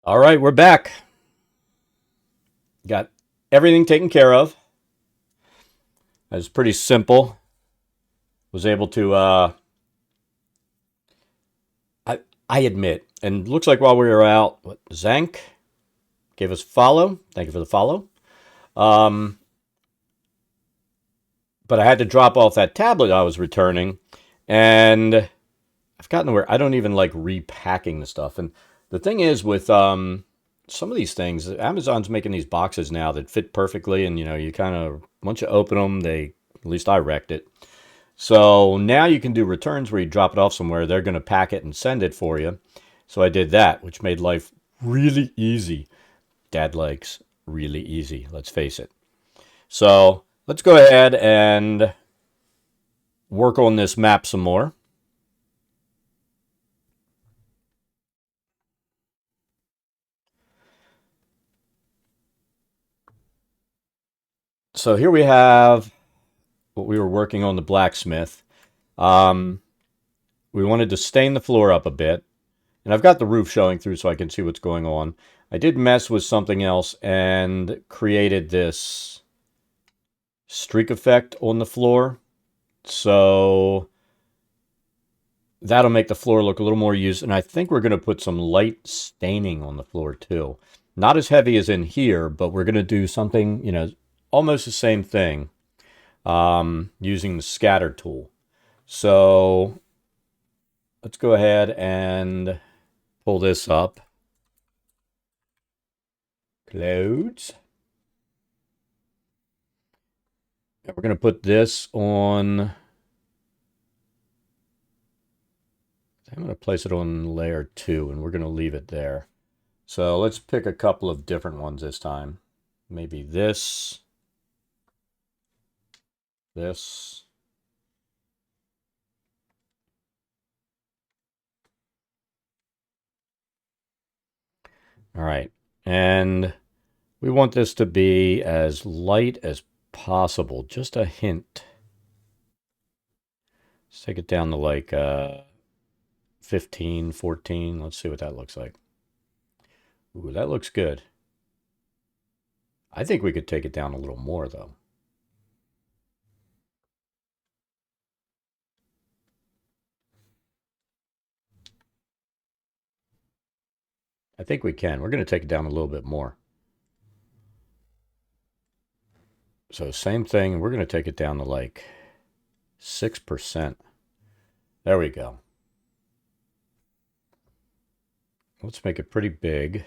All right, we're back. Got everything taken care of. It was pretty simple. Was able to, I, I admit, and looks like while we were out, Zank gave us a follow. Thank you for the follow. Um, but I had to drop off that tablet I was returning, and I've gotten to where I don't even like repacking the stuff. And the thing is, with some of these things, Amazon's making these boxes now that fit perfectly, and you kind of once you open them, they at least I wrecked it. So now you can do returns where you drop it off somewhere. They're going to pack it and send it for you. So I did that, which made life really easy. Dad likes really easy, let's face it. So let's go ahead and work on this map some more. So here we have what we were working on the blacksmith. Um, we wanted to stain the floor up a bit. And I've got the roof showing through so I can see what's going on. I did mess with something else and created this streak effect on the floor. So that'll make the floor look a little more used. And I think we're going to put some light staining on the floor too. Not as heavy as in here, but we're going to do something, almost the same thing using the scatter tool. So let's go ahead and pull this up. Close. And we're going to put this on. I'm going to place it on layer 2, and we're going to leave it there. So let's pick a couple of different ones this time. Maybe this, this. All right. And we want this to be as light as possible, just a hint. Let's take it down to like 15, 14. Let's see what that looks like. Ooh, that looks good. I think we could take it down a little more, though. I think we can. We're going to take it down a little bit more. So same thing. We're going to take it down to like 6%. There we go. Let's make it pretty big.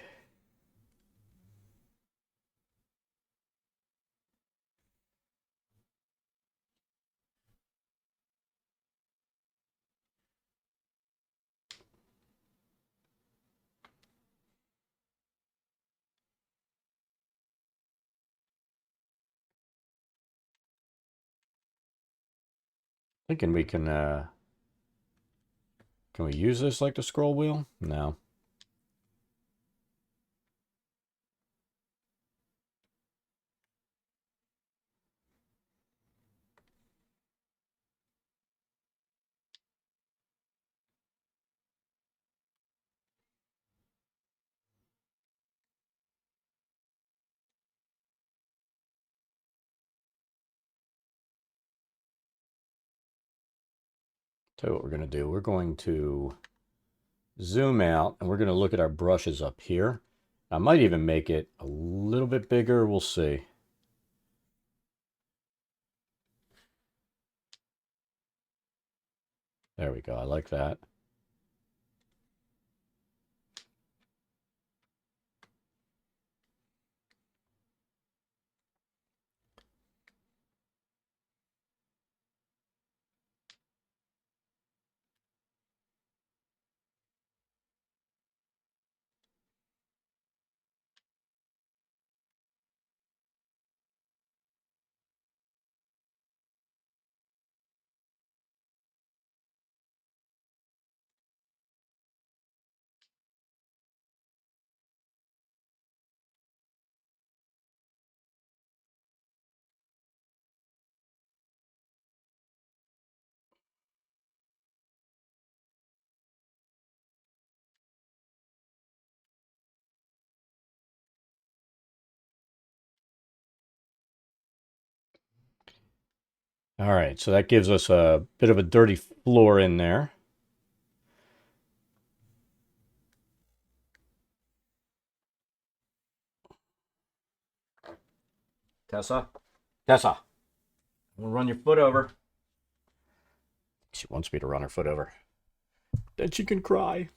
Thinking we can we use this like the scroll wheel? No. Tell you what we're going to do. We're going to zoom out and we're going to look at our brushes up here. I might even make it a little bit bigger. We'll see. There we go. I like that. All right, so that gives us a bit of a dirty floor in there. Tessa? Tessa, we'll run your foot over. She wants me to run her foot over. Then she can cry.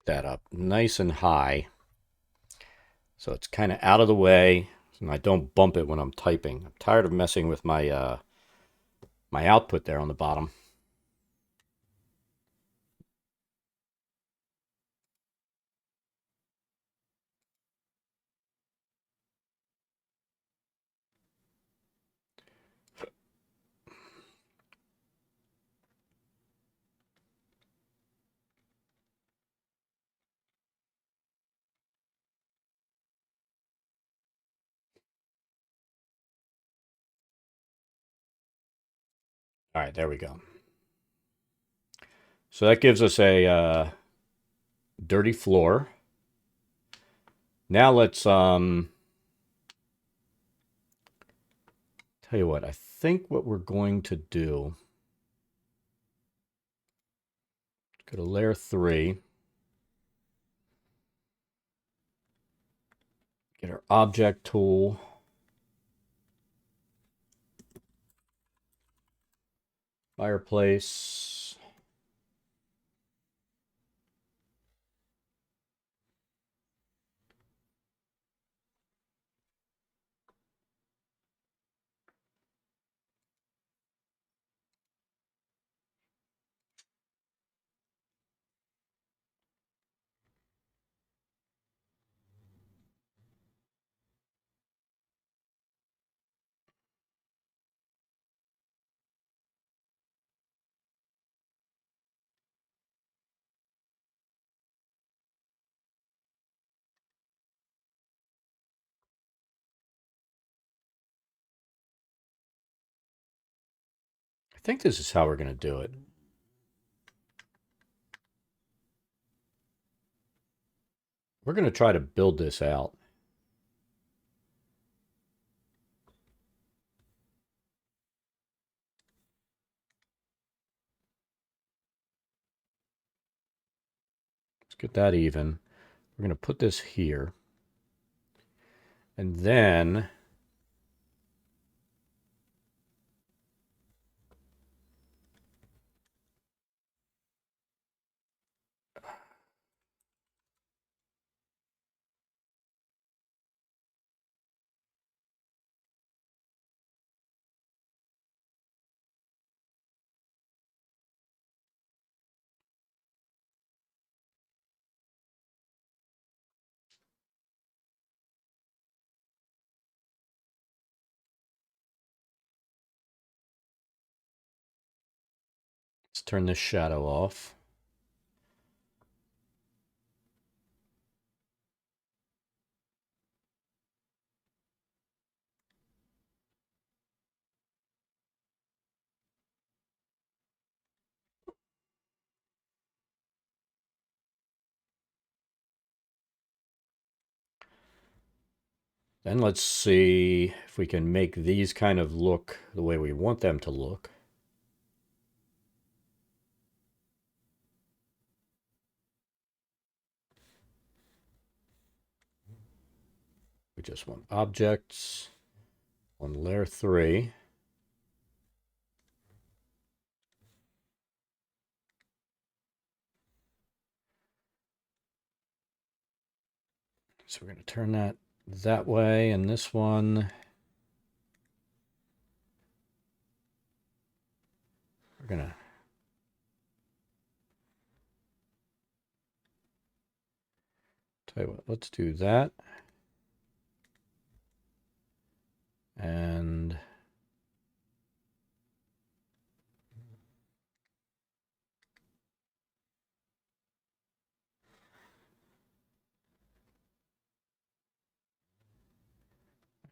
That up nice and high so it's kind of out of the way and I don't bump it when I'm typing. I'm tired of messing with my my output there on the bottom. All right, there we go. So that gives us a dirty floor. Now let's tell you what, I think what we're going to do, go to layer 3, get our object tool, fireplace. I think this is how we're going to do it. We're going to try to build this out. Let's get that even. We're going to put this here. And then let's turn this shadow off. Then let's see if we can make these kind of look the way we want them to look. We just want objects on layer 3. so we're going to turn that way, and this one we're going to tell you what, let's do that. And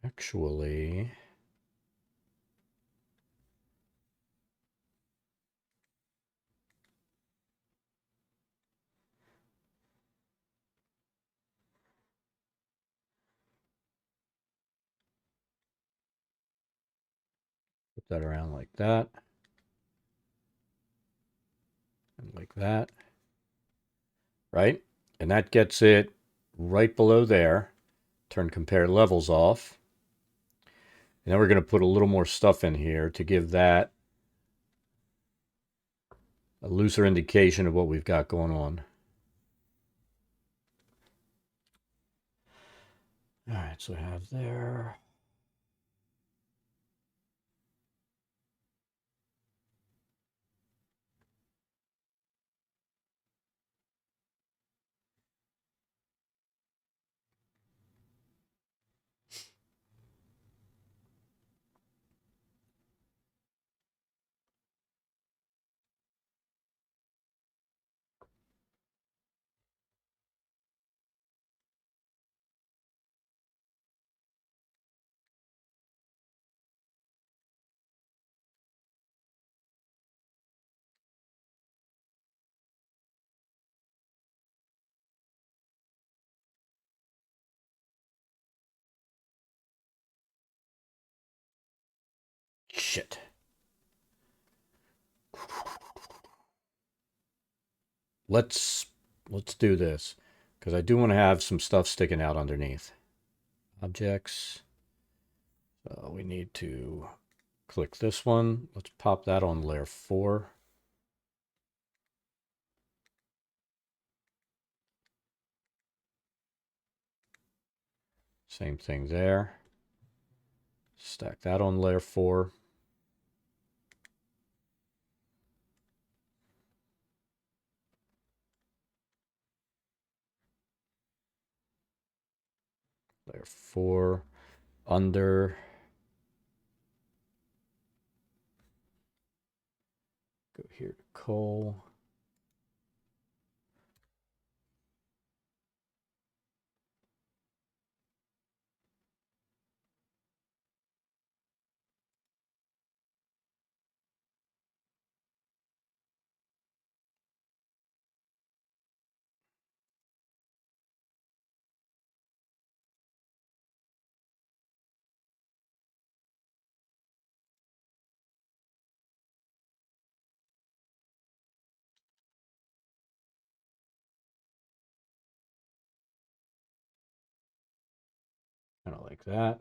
actually, put that around like that. And like that. Right? And that gets it right below there. Turn compare levels off. And then we're going to put a little more stuff in here to give that a looser indication of what we've got going on. All right, so I have there. Shit. Let's do this because I do want to have some stuff sticking out underneath. Objects. So we need to click this one. Let's pop that on layer 4. Same thing there. Stack that on layer 4. Layer 4 under. Go here to coal. Kind of like that.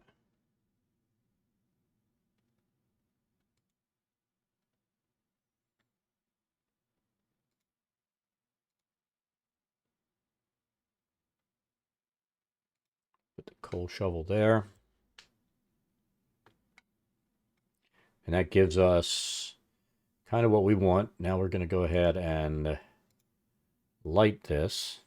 Put the coal shovel there. And that gives us kind of what we want. Now we're going to go ahead and light this.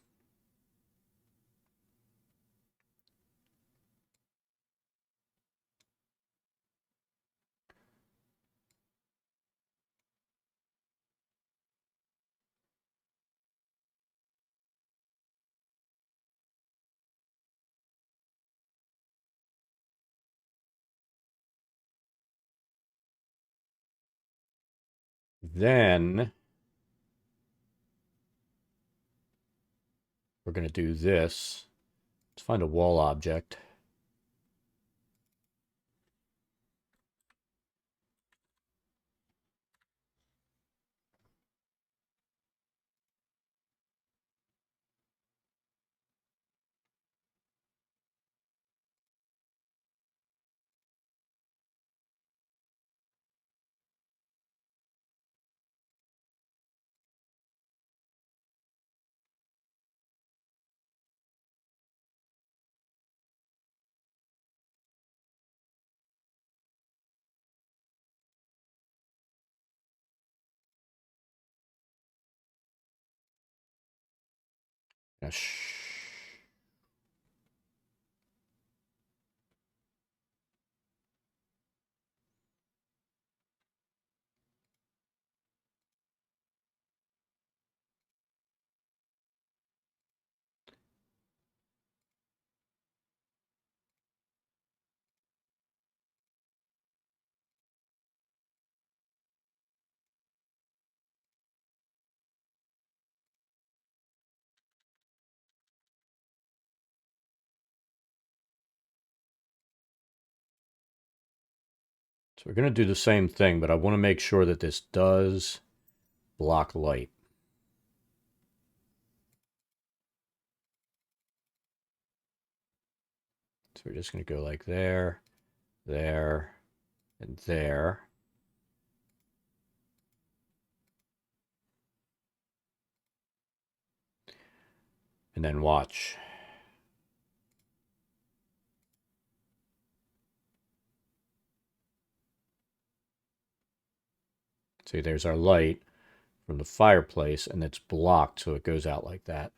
Then we're going to do this. Let's find a wall object. So we're going to do the same thing, but I want to make sure that this does block light. So we're just going to go like there, there, and there. And then watch. See, there's our light from the fireplace, and it's blocked, so it goes out like that.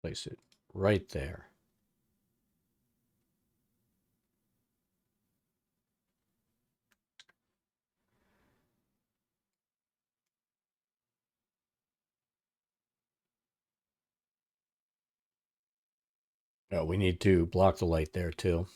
Place it right there. Oh, we need to block the light there too.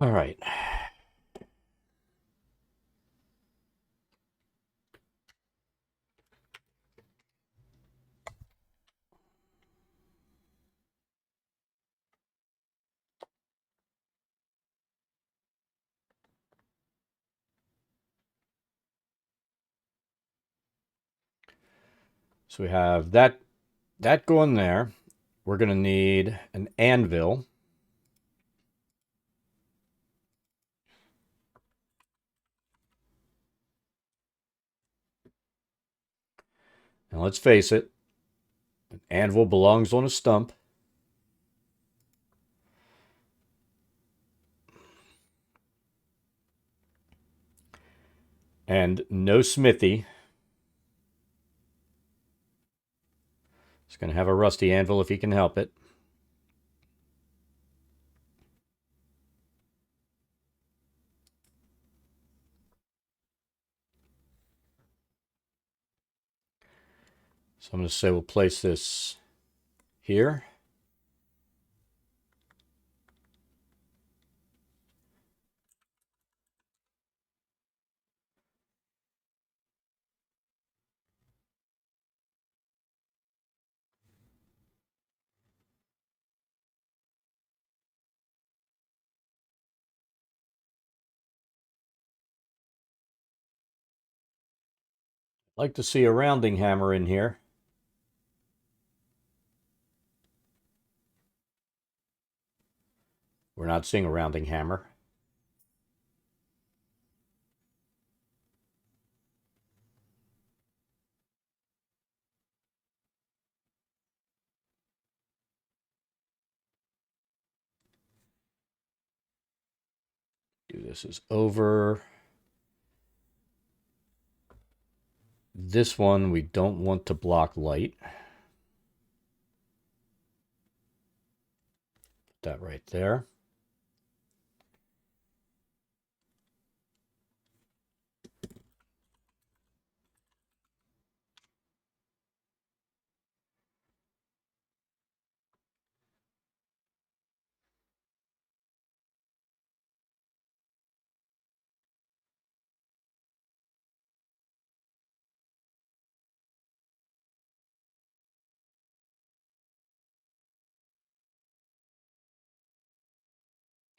All right. So we have that going there. We're going to need an anvil. And let's face it, an anvil belongs on a stump. And no smithy. He's going to have a rusty anvil if he can help it. So I'm going to say we'll place this here. Like to see a rounding hammer in here. We're not seeing a rounding hammer. Do this is over. This one we don't want to block light. Put that right there.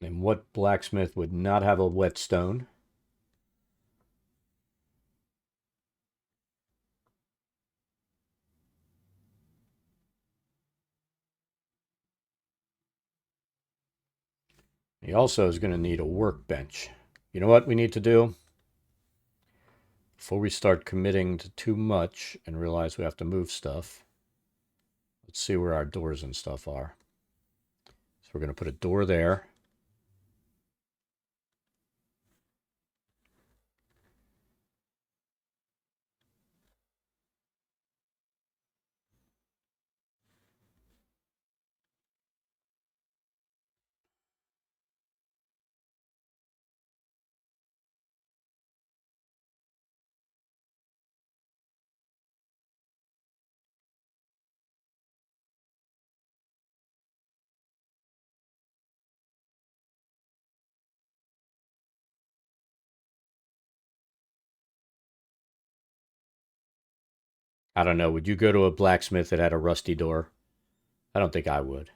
And what blacksmith would not have a whetstone? He also is going to need a workbench. You know what we need to do? Before we start committing to too much and realize we have to move stuff, let's see where our doors and stuff are. So we're going to put a door there. I don't know. Would you go to a blacksmith that had a rusty door? I don't think I would.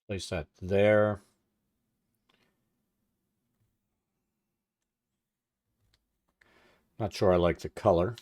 Place that there. Not sure I like the color.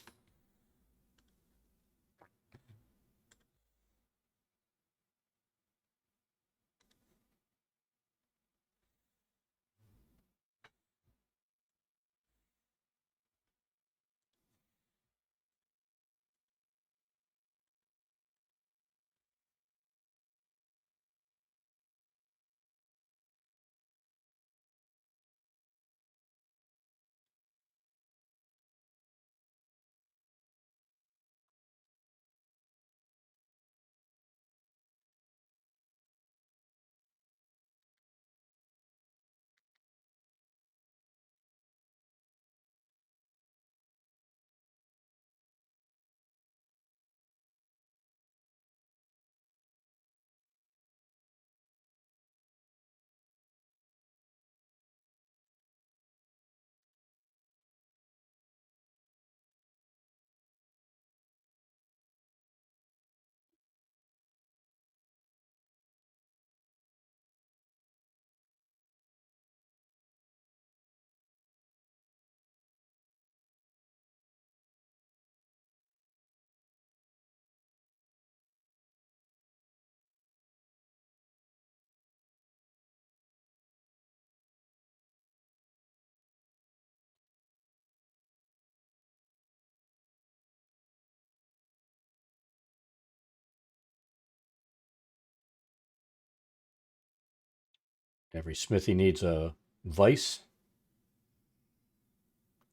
Every smithy needs a vise.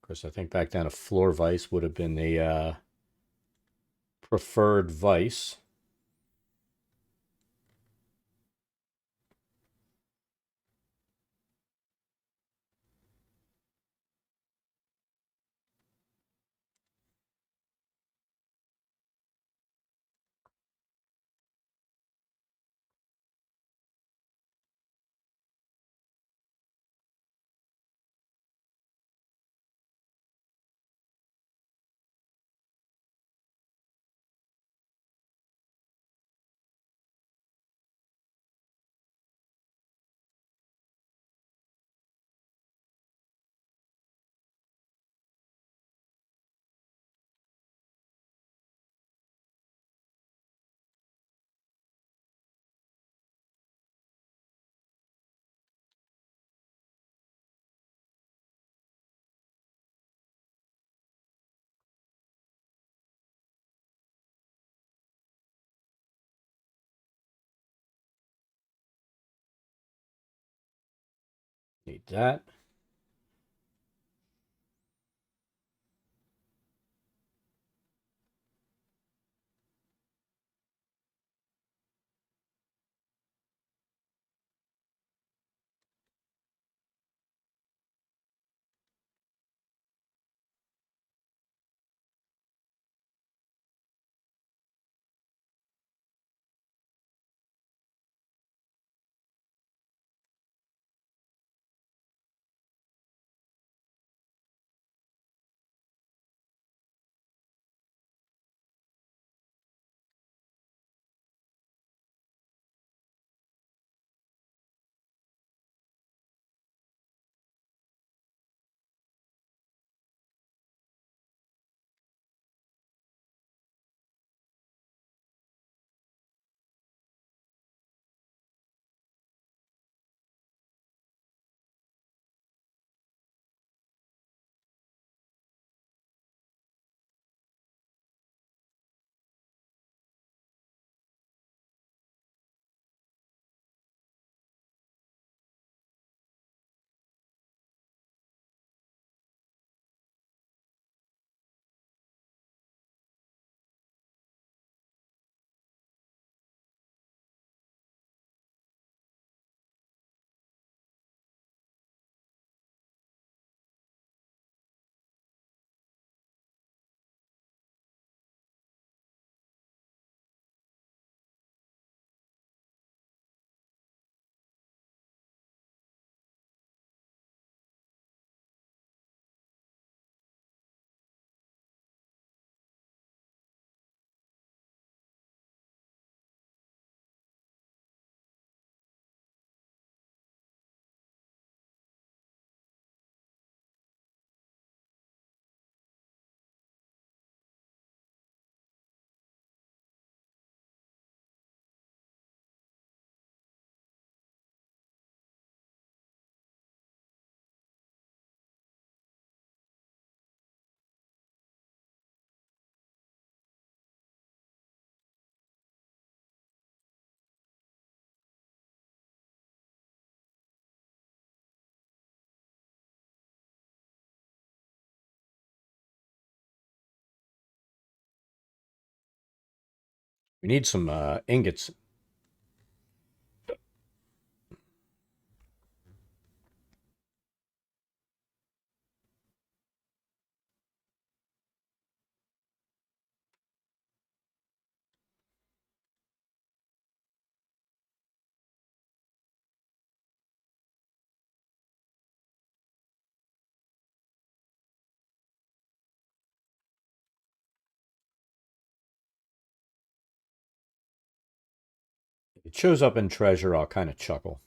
Of course, I think back then a floor vise would have been the preferred vise. Need that. We need some ingots. If it shows up in treasure, I'll kind of chuckle.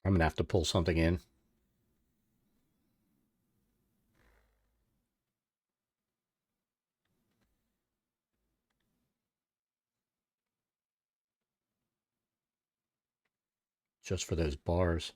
I'm gonna have to pull something in. Just for those bars.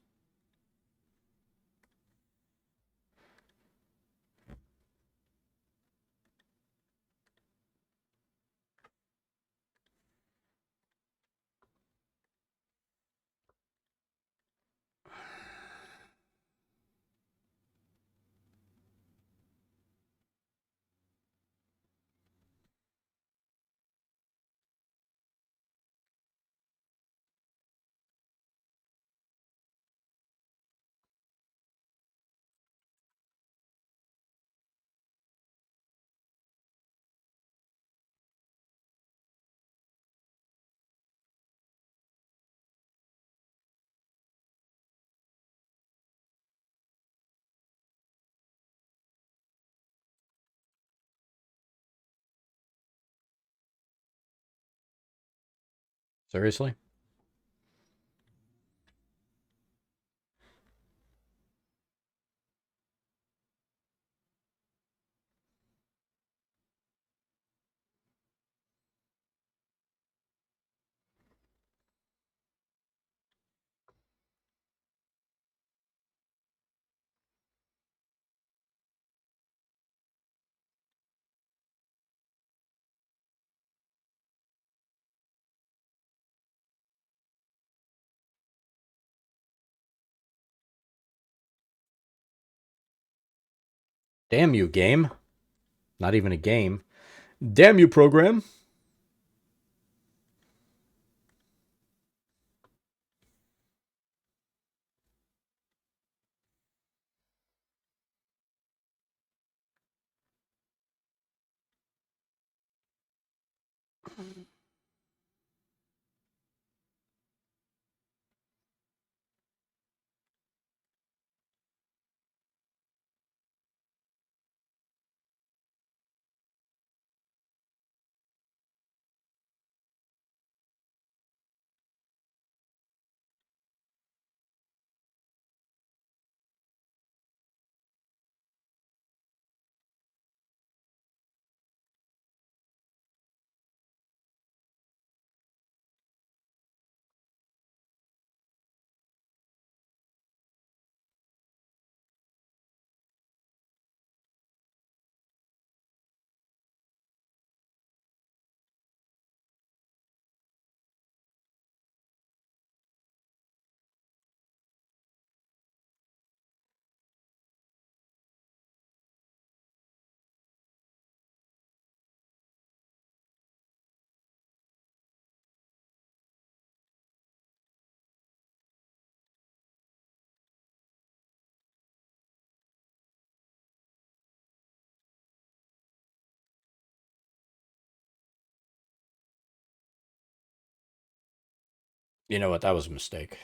Seriously? Damn you, game. Not even a game. Damn you, program. You know what? That was a mistake.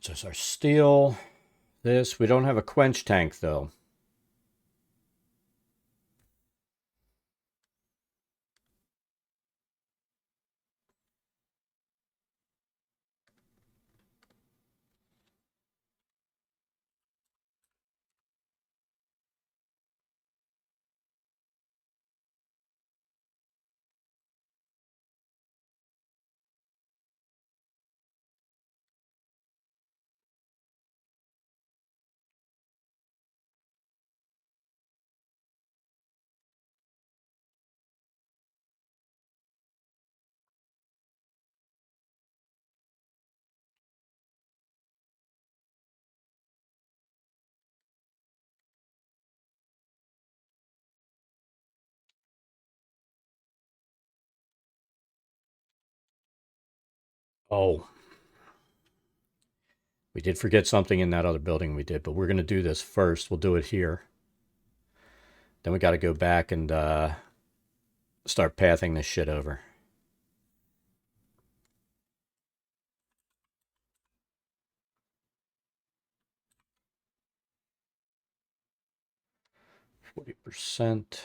right, so it's our steel. This, we don't have a quench tank though. Oh, we did forget something in that other building we did, but we're going to do this first. We'll do it here. Then we got to go back and start pathing this shit over. %.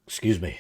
Excuse me.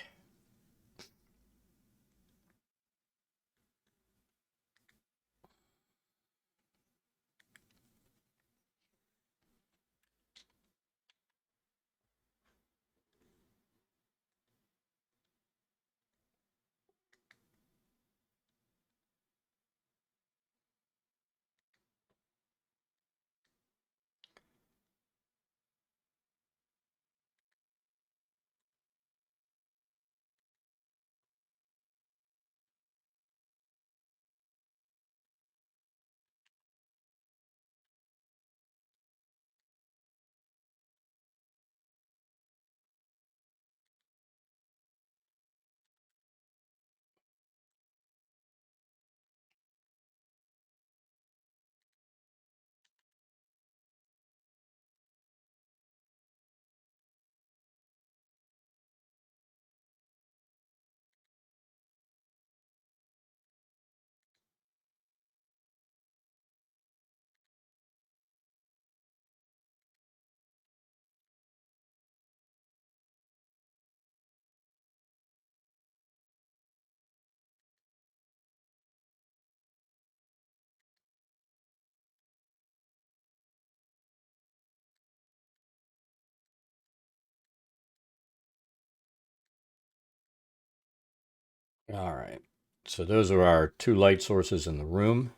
All right. So those are our two light sources in the room.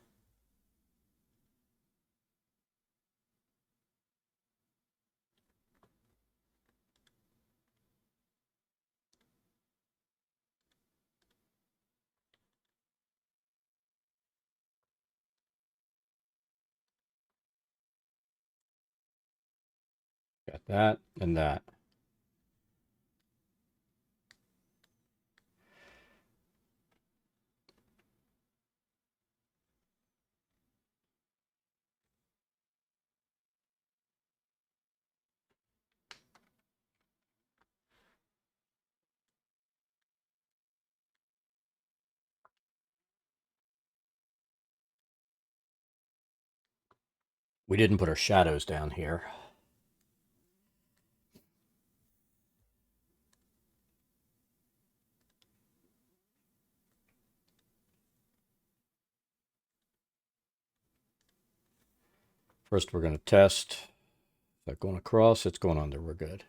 Got that and that. We didn't put our shadows down here. First, we're going to test. Is that going across? It's going under. We're good.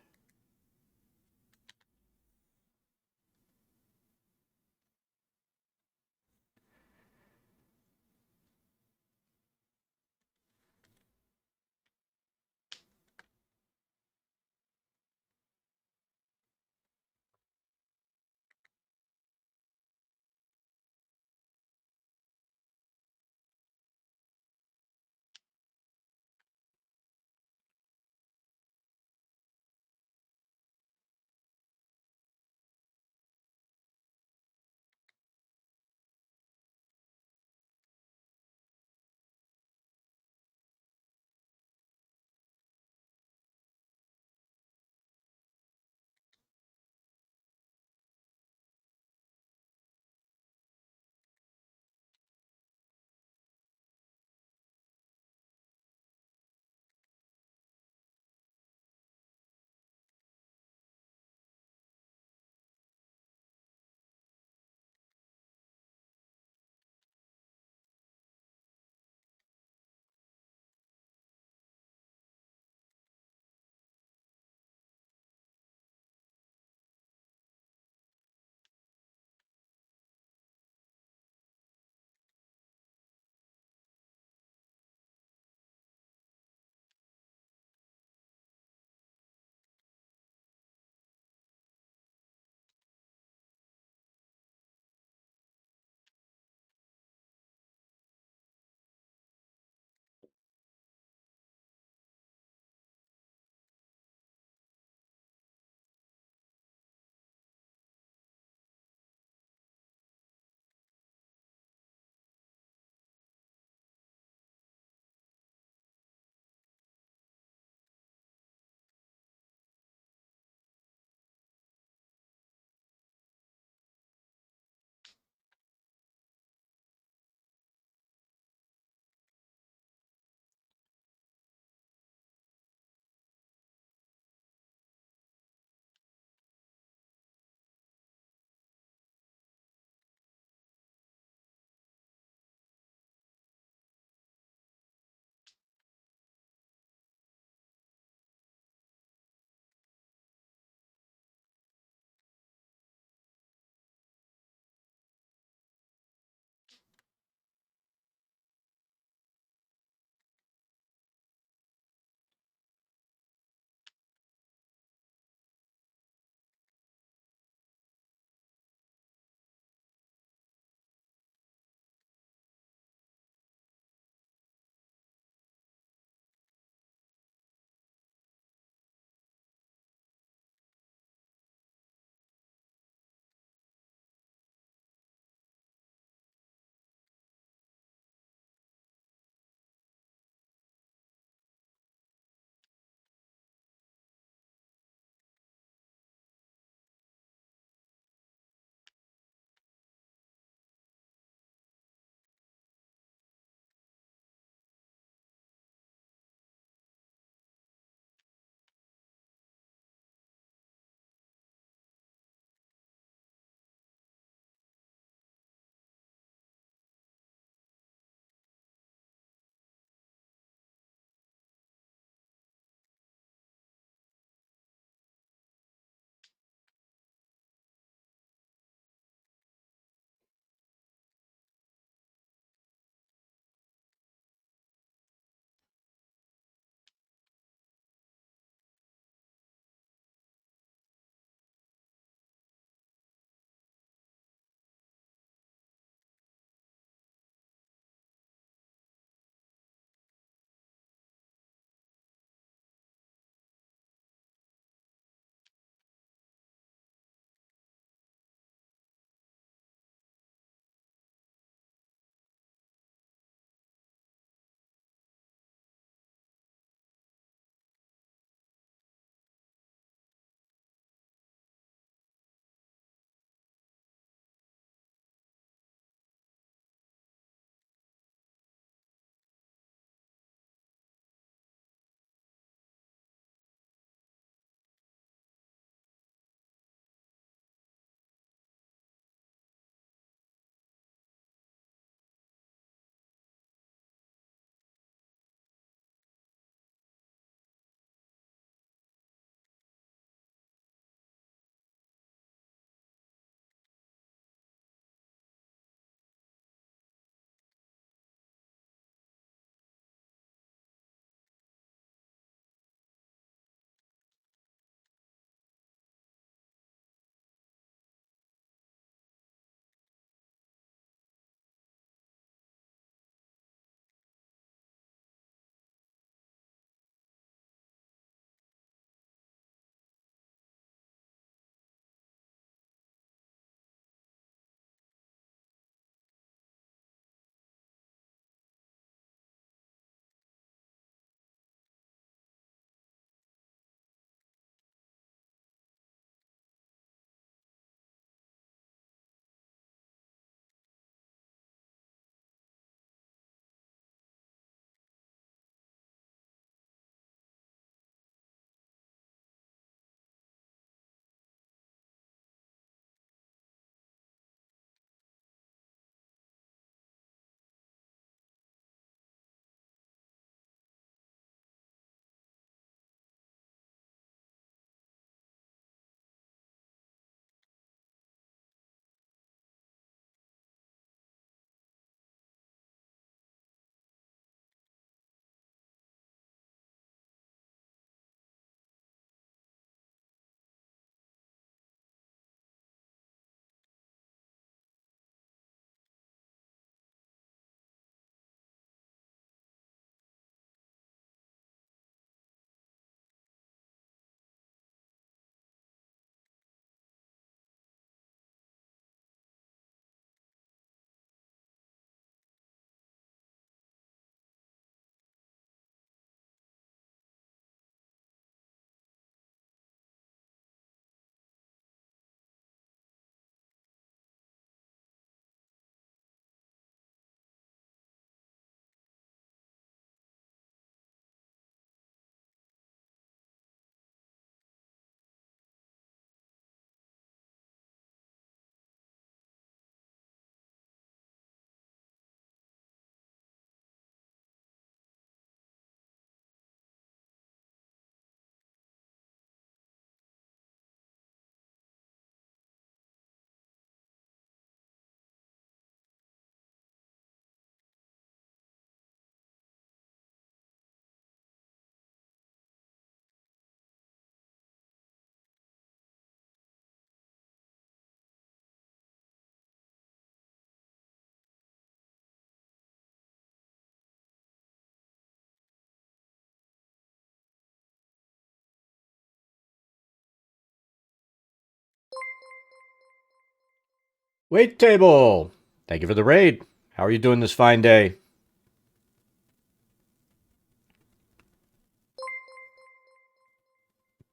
Wait table! Thank you for the raid. How are you doing this fine day?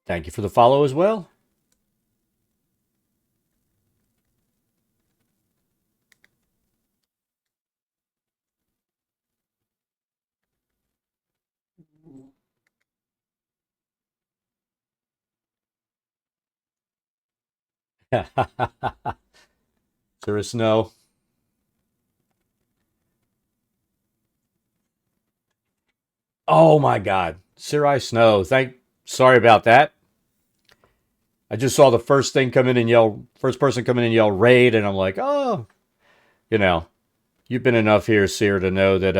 Thank you for the follow as well. There is snow. Oh my god. Sirai Snow. Sorry about that. I just saw the first person come in and yell raid, and I'm like, oh, you know, you've been enough here, Seer, to know that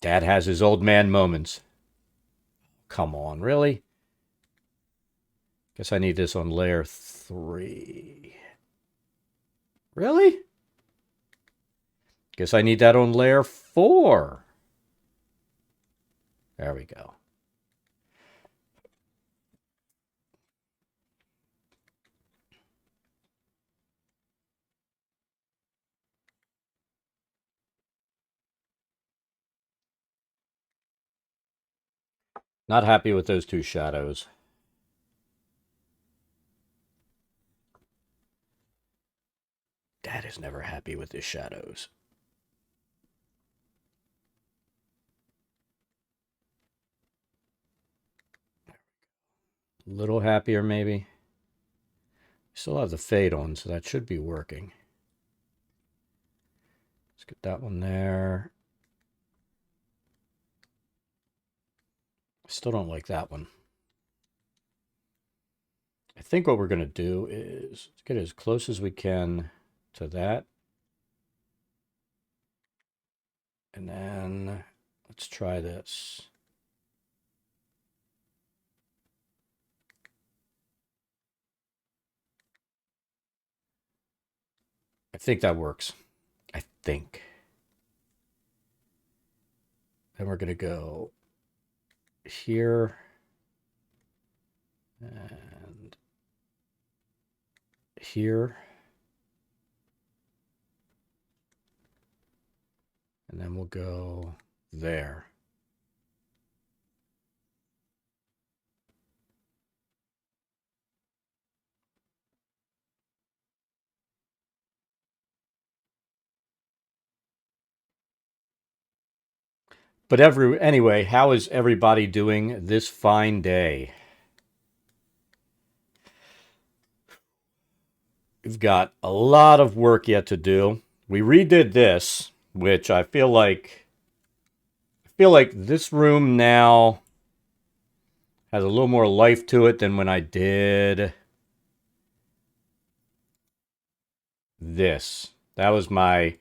Dad has his old man moments. Come on, really? Guess I need this on layer 3. Really? Guess I need that on layer 4. There we go. Not happy with those two shadows. Dad is never happy with his shadows. A little happier, maybe. Still have the fade on, so that should be working. Let's get that one there. Still don't like that one. I think what we're going to do is get as close as we can to that. And then let's try this. I think that works. I think. Then we're going to go here and here. And then we'll go there. But anyway, how is everybody doing this fine day? We've got a lot of work yet to do. We redid this, which I feel like this room now has a little more life to it than when I did this. That was my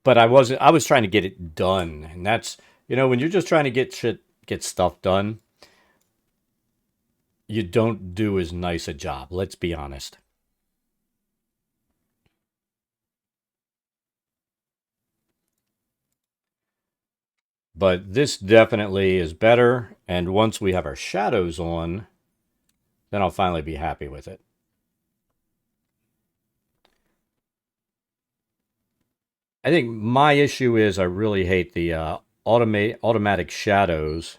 but I was trying to get it done. And that's, when you're just trying to get stuff done, you don't do as nice a job, let's be honest. But this definitely is better, and once we have our shadows on, then I'll finally be happy with it. I think my issue is I really hate the automatic shadows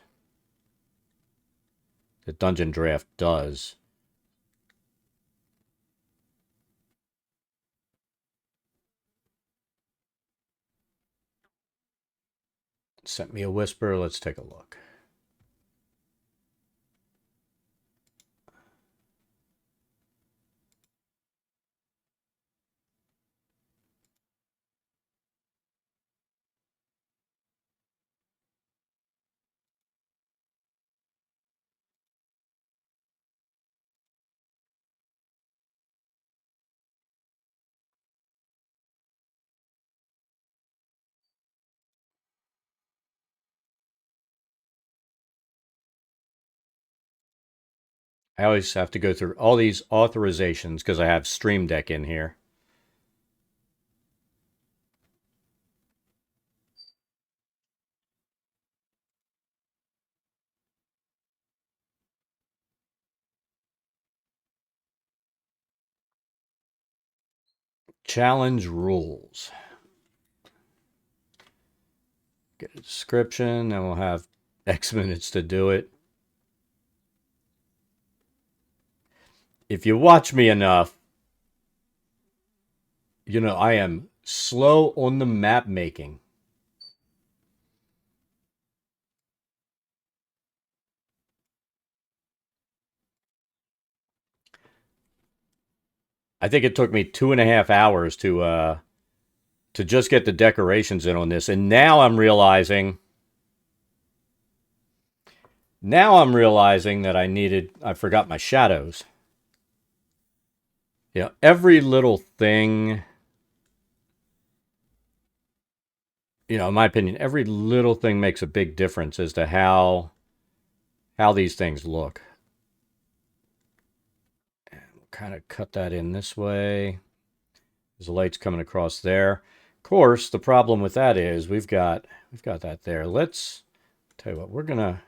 that Dungeon Draft does. Sent me a whisper. Let's take a look. I always have to go through all these authorizations because I have Stream Deck in here. challenge rules. Get a description, and we'll have X minutes to do it. If you watch me enough, you know I am slow on the map making. I think it took me 2.5 hours to just get the decorations in on this, and now I'm realizing that I forgot my shadows. You know, every little thing, you know, in my opinion, every little thing makes a big difference as to how these things look. And we'll kind of cut that in this way. There's the light's coming across there. Of course, the problem with that is we've got that there. Let's tell you what, we're gonna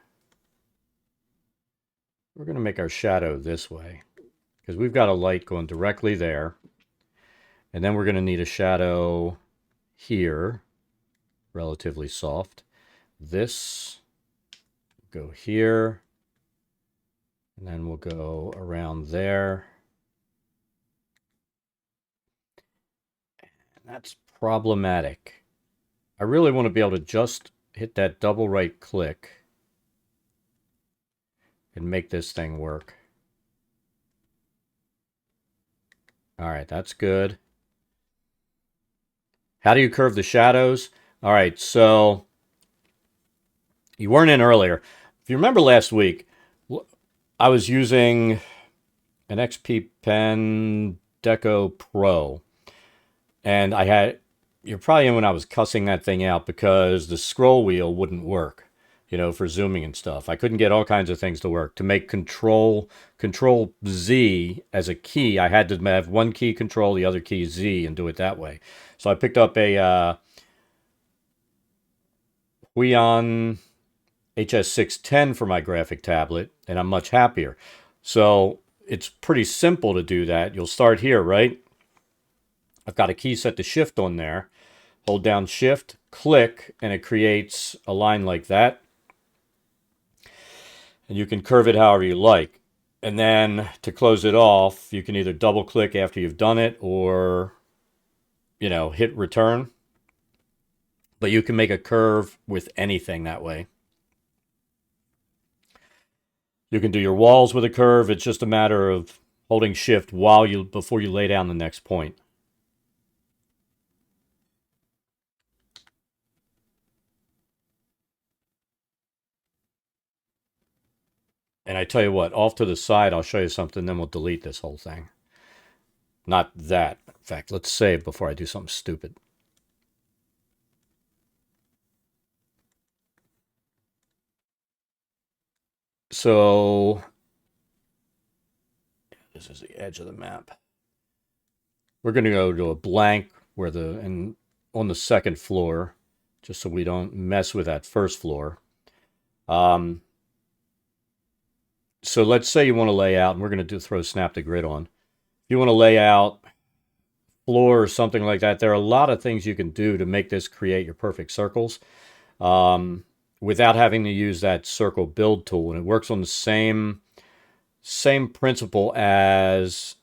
make our shadow this way because we've got a light going directly there. And then we're going to need a shadow here, relatively soft. This go here, and then we'll go around there. And that's problematic. I really want to be able to just hit that double right click and make this thing work. All right, that's good. How do you curve the shadows? All right, so you weren't in earlier. If you remember last week, I was using an XP Pen Deco Pro. And you're probably in when I was cussing that thing out because the scroll wheel wouldn't work, you know, for zooming and stuff. I couldn't get all kinds of things to work. To make Control Z as a key, I had to have one key Control, the other key Z, and do it that way. So I picked up a Huion HS610 for my graphic tablet, and I'm much happier. So it's pretty simple to do that. You'll start here, right? I've got a key set to Shift on there. Hold down Shift, click, and it creates a line like that. And you can curve it however you like. And then to close it off, you can either double click after you've done it or, you know, hit return. But you can make a curve with anything that way. You can do your walls with a curve. It's just a matter of holding Shift before you lay down the next point. And I tell you what, off to the side, I'll show you something, then we'll delete this whole thing. Not that. In fact, let's save before I do something stupid. So, this is the edge of the map. We're going to go to a blank and on the second floor, just so we don't mess with that first floor. So let's say you want to lay out, and we're going to throw Snap to Grid on. If you want to lay out floor or something like that, there are a lot of things you can do to make this create your perfect circles without having to use that circle build tool. And it works on the same principle as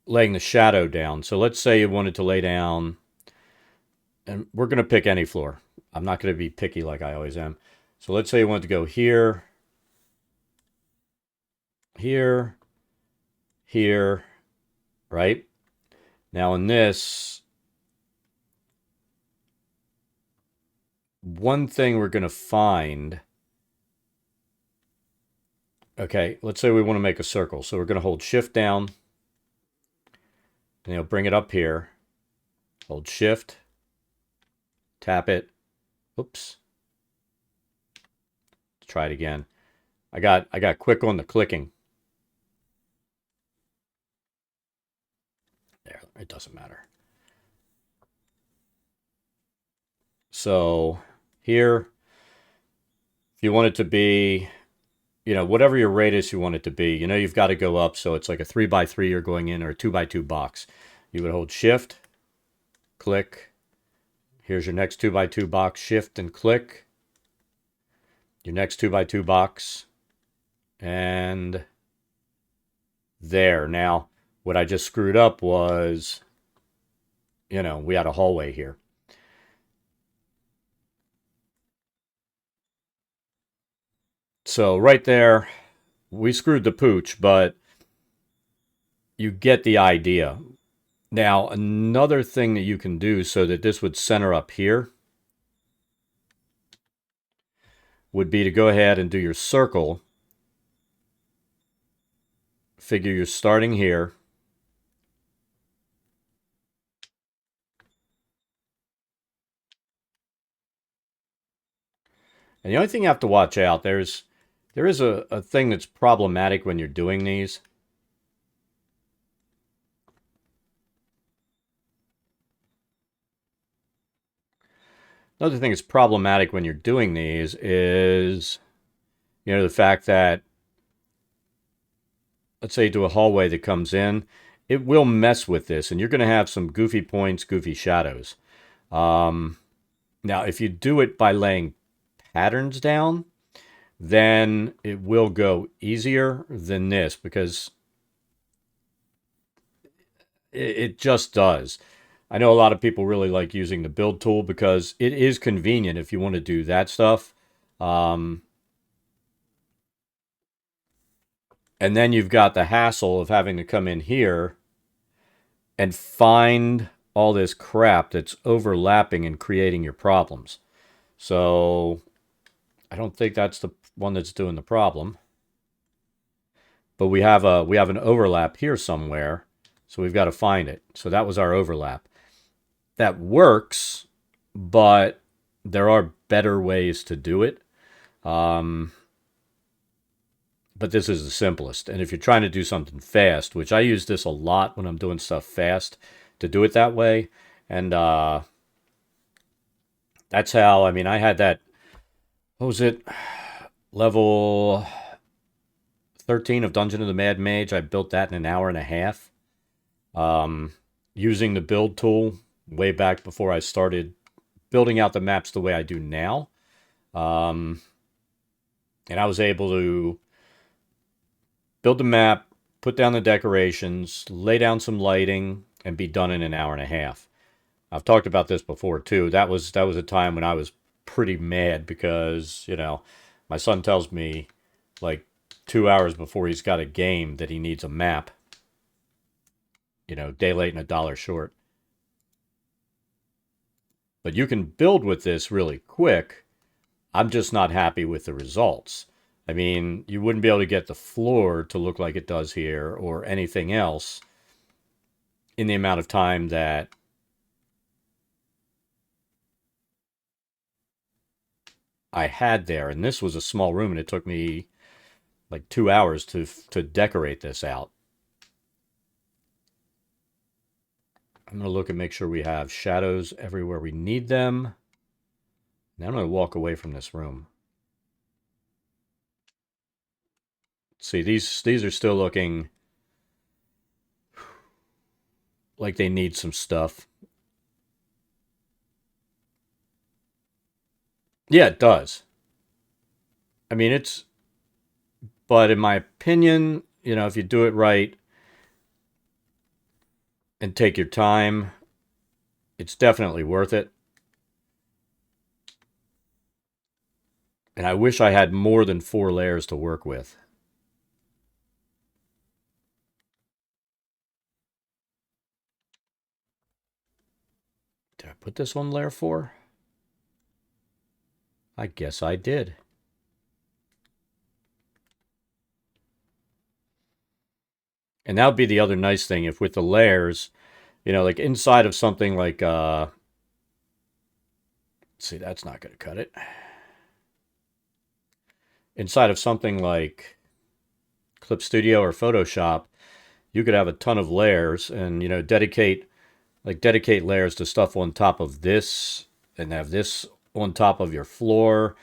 laying the shadow down. So let's say you wanted to lay down, and we're going to pick any floor. I'm not going to be picky like I always am. So let's say you want to go here, here, here, right? Now in this, one thing we're going to find, okay, let's say we want to make a circle. So we're going to hold Shift down, and bring it up here, hold Shift, tap it, oops, let's try it again. I got quick on the clicking. There, it doesn't matter. So here, if you want it to be, whatever your radius you want it to be, you've got to go up. So it's like a 3x3 you're going in, or a 2x2 box. You would hold shift, click. Here's your next 2x2 box, shift and click. Your next 2x2 box. And there. Now, what I just screwed up was, we had a hallway here. So right there, we screwed the pooch, but you get the idea. Now, another thing that you can do so that this would center up here would be to go ahead and do your circle. Figure you're starting here. And the only thing you have to watch out, there is a thing that's problematic when you're doing these. Another thing that's problematic when you're doing these is, the fact that, let's say you do a hallway that comes in, it will mess with this, and you're going to have some goofy points, goofy shadows. Now, if you do it by laying patterns down, then it will go easier than this, because it just does. I know a lot of people really like using the build tool because it is convenient if you want to do that stuff. And then you've got the hassle of having to come in here and find all this crap that's overlapping and creating your problems. So I don't think that's the one that's doing the problem. But we have an overlap here somewhere, so we've got to find it. So that was our overlap. That works, but there are better ways to do it. But this is the simplest. And if you're trying to do something fast, which I use this a lot when I'm doing stuff fast, to do it that way. And that's how, I had that, what was it? Level 13 of Dungeon of the Mad Mage. I built that in an hour and a half. Using the build tool way back before I started building out the maps the way I do now. And I was able to build the map, put down the decorations, lay down some lighting, and be done in an hour and a half. I've talked about this before too. That was a time when I was pretty mad because, my son tells me like 2 hours before he's got a game that he needs a map. Day late and a dollar short. But you can build with this really quick. I'm just not happy with the results. You wouldn't be able to get the floor to look like it does here or anything else in the amount of time that I had there. And this was a small room, and it took me like 2 hours to decorate this out. I'm going to look and make sure we have shadows everywhere we need them. Now I'm going to walk away from this room. See, these are still looking like they need some stuff. Yeah, it does. But in my opinion, if you do it right and take your time, it's definitely worth it. And I wish I had more than 4 layers to work with. Did I put this on layer 4? I guess I did. And that would be the other nice thing, if with the layers, like inside of something like, let's see, that's not going to cut it. Inside of something like Clip Studio or Photoshop, you could have a ton of layers and, dedicate layers to stuff on top of this and have this on top of your floor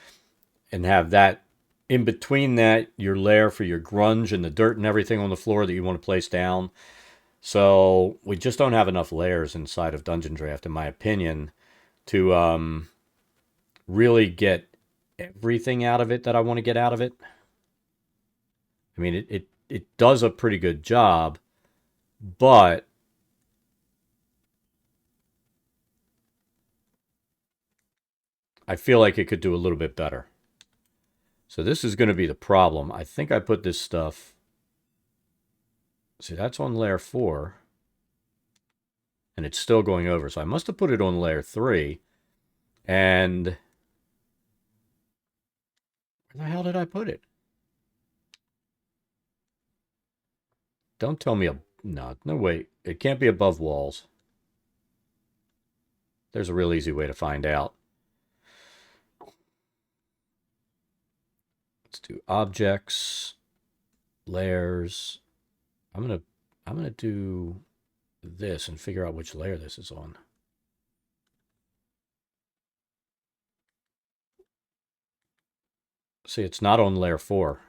and have that in between that, your layer for your grunge and the dirt and everything on the floor that you want to place down. So we just don't have enough layers inside of Dungeon Draft, in my opinion, to really get everything out of it that I want to get out of it. I mean, it does a pretty good job, but I feel like it could do a little bit better. So this is going to be the problem. I think I put this stuff. See, that's on layer 4, and it's still going over. So I must have put it on layer 3. And where the hell did I put it? Don't tell me no, no way. It can't be above walls. There's a real easy way to find out. Let's do objects, layers. I'm gonna do this and figure out which layer this is on. See, it's not on layer 4.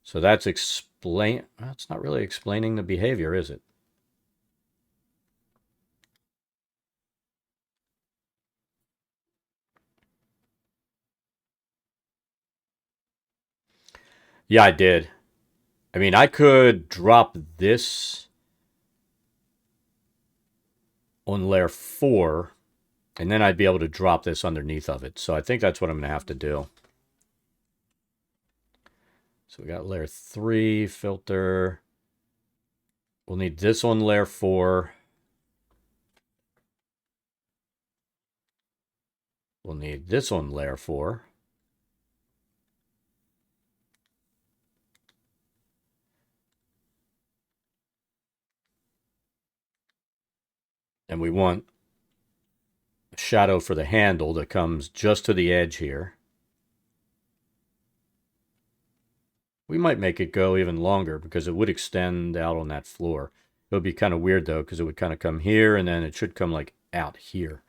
So that's that's not really explaining the behavior, is it? Yeah, I did. I mean, I could drop this on layer 4, and then I'd be able to drop this underneath of it. So I think that's what I'm going to have to do. So we got layer 3, filter. We'll need this on layer 4. We'll need this on layer 4. And we want a shadow for the handle that comes just to the edge here. We might make it go even longer because it would extend out on that floor. It would be kind of weird though because it would kind of come here and then it should come like out here.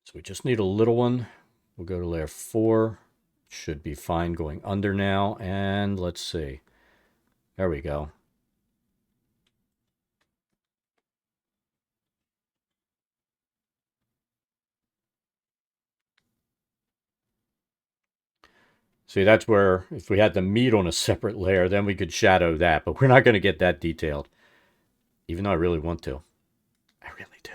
So we just need a little one. We'll go to layer 4. Should be fine going under now. And let's see. There we go. See, that's where if we had the meat on a separate layer, then we could shadow that. But we're not going to get that detailed. Even though I really want to. I really do.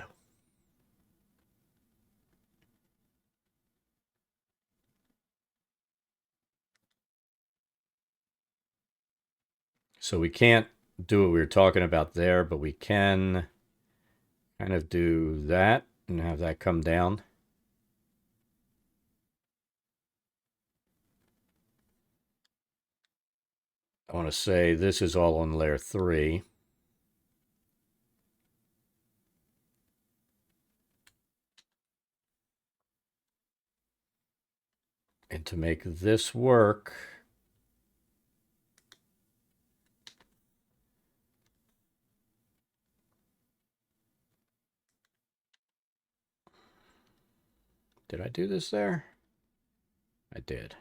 So we can't do what we were talking about there, but we can kind of do that and have that come down. I want to say this is all on layer 3. And to make this work, did I do this there? I did.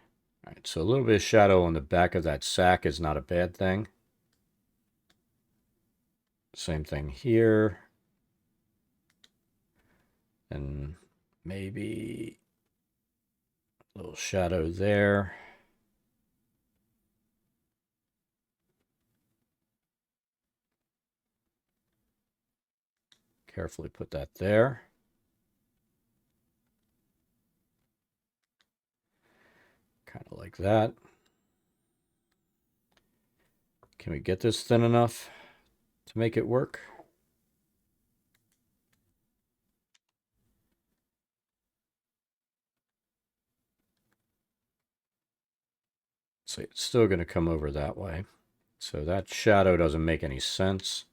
All right, so a little bit of shadow on the back of that sack is not a bad thing. Same thing here. And maybe a little shadow there. Carefully put that there. Kind of like that. Can we get this thin enough to make it work? So it's still going to come over that way. So that shadow doesn't make any sense.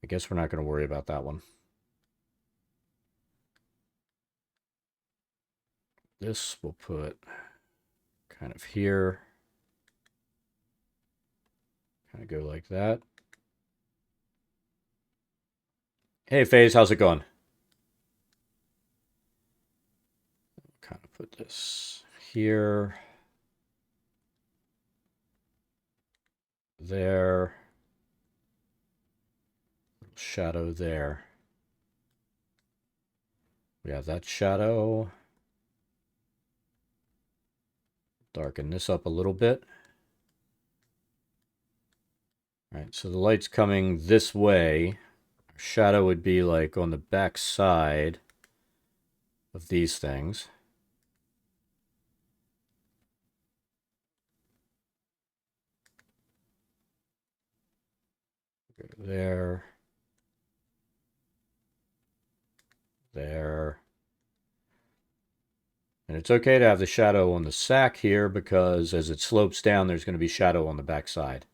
I guess we're not going to worry about that one. This we'll put kind of here. Kind of go like that. Hey, FaZe, how's it going? Kind of put this here. There. Little shadow there. We have that shadow. Darken this up a little bit. All right, so the light's coming this way. Our shadow would be like on the back side of these things. Go there. There. And it's okay to have the shadow on the sack here because as it slopes down, there's going to be shadow on the back side.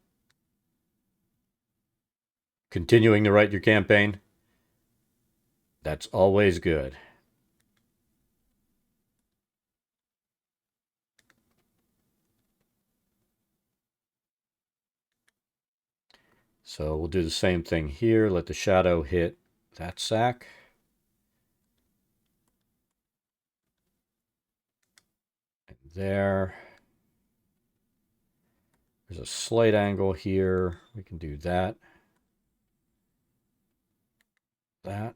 Continuing to write your campaign. That's always good. So we'll do the same thing here. Let the shadow hit that sack. And there. There's a slight angle here. We can do that. That.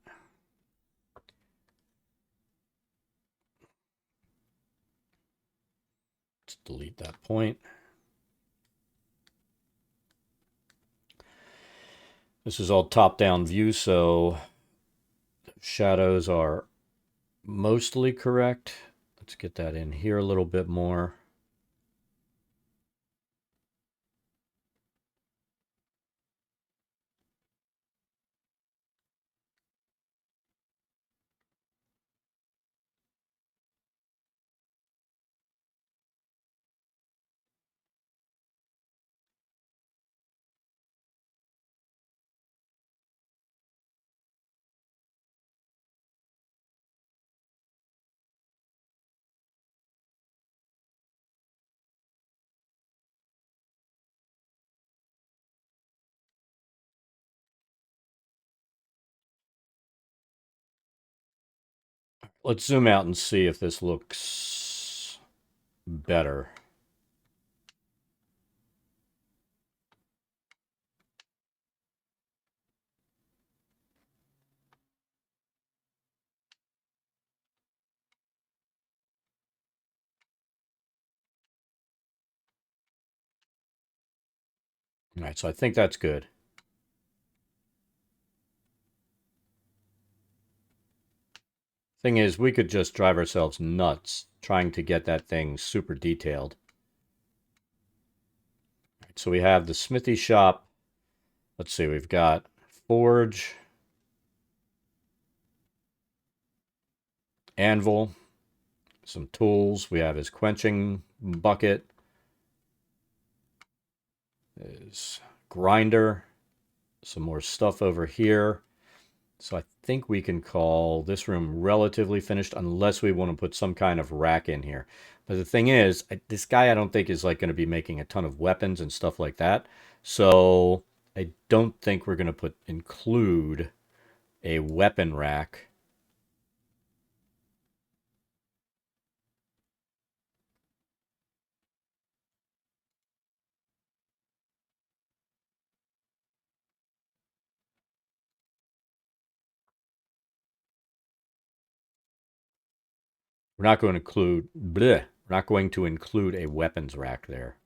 Let's delete that point. This is all top-down view, so shadows are mostly correct. Let's get that in here a little bit more. Let's zoom out and see if this looks better. All right, so I think that's good. Thing is, we could just drive ourselves nuts trying to get that thing super detailed. All right, so we have the smithy shop. Let's see, we've got forge, anvil, some tools. We have his quenching bucket, his grinder, some more stuff over here. So I think we can call this room relatively finished unless we want to put some kind of rack in here. But the thing is, this guy I don't think is like going to be making a ton of weapons and stuff like that. So I don't think we're going to include a weapon rack. We're not going to include bleh, we're not going to include a weapons rack there.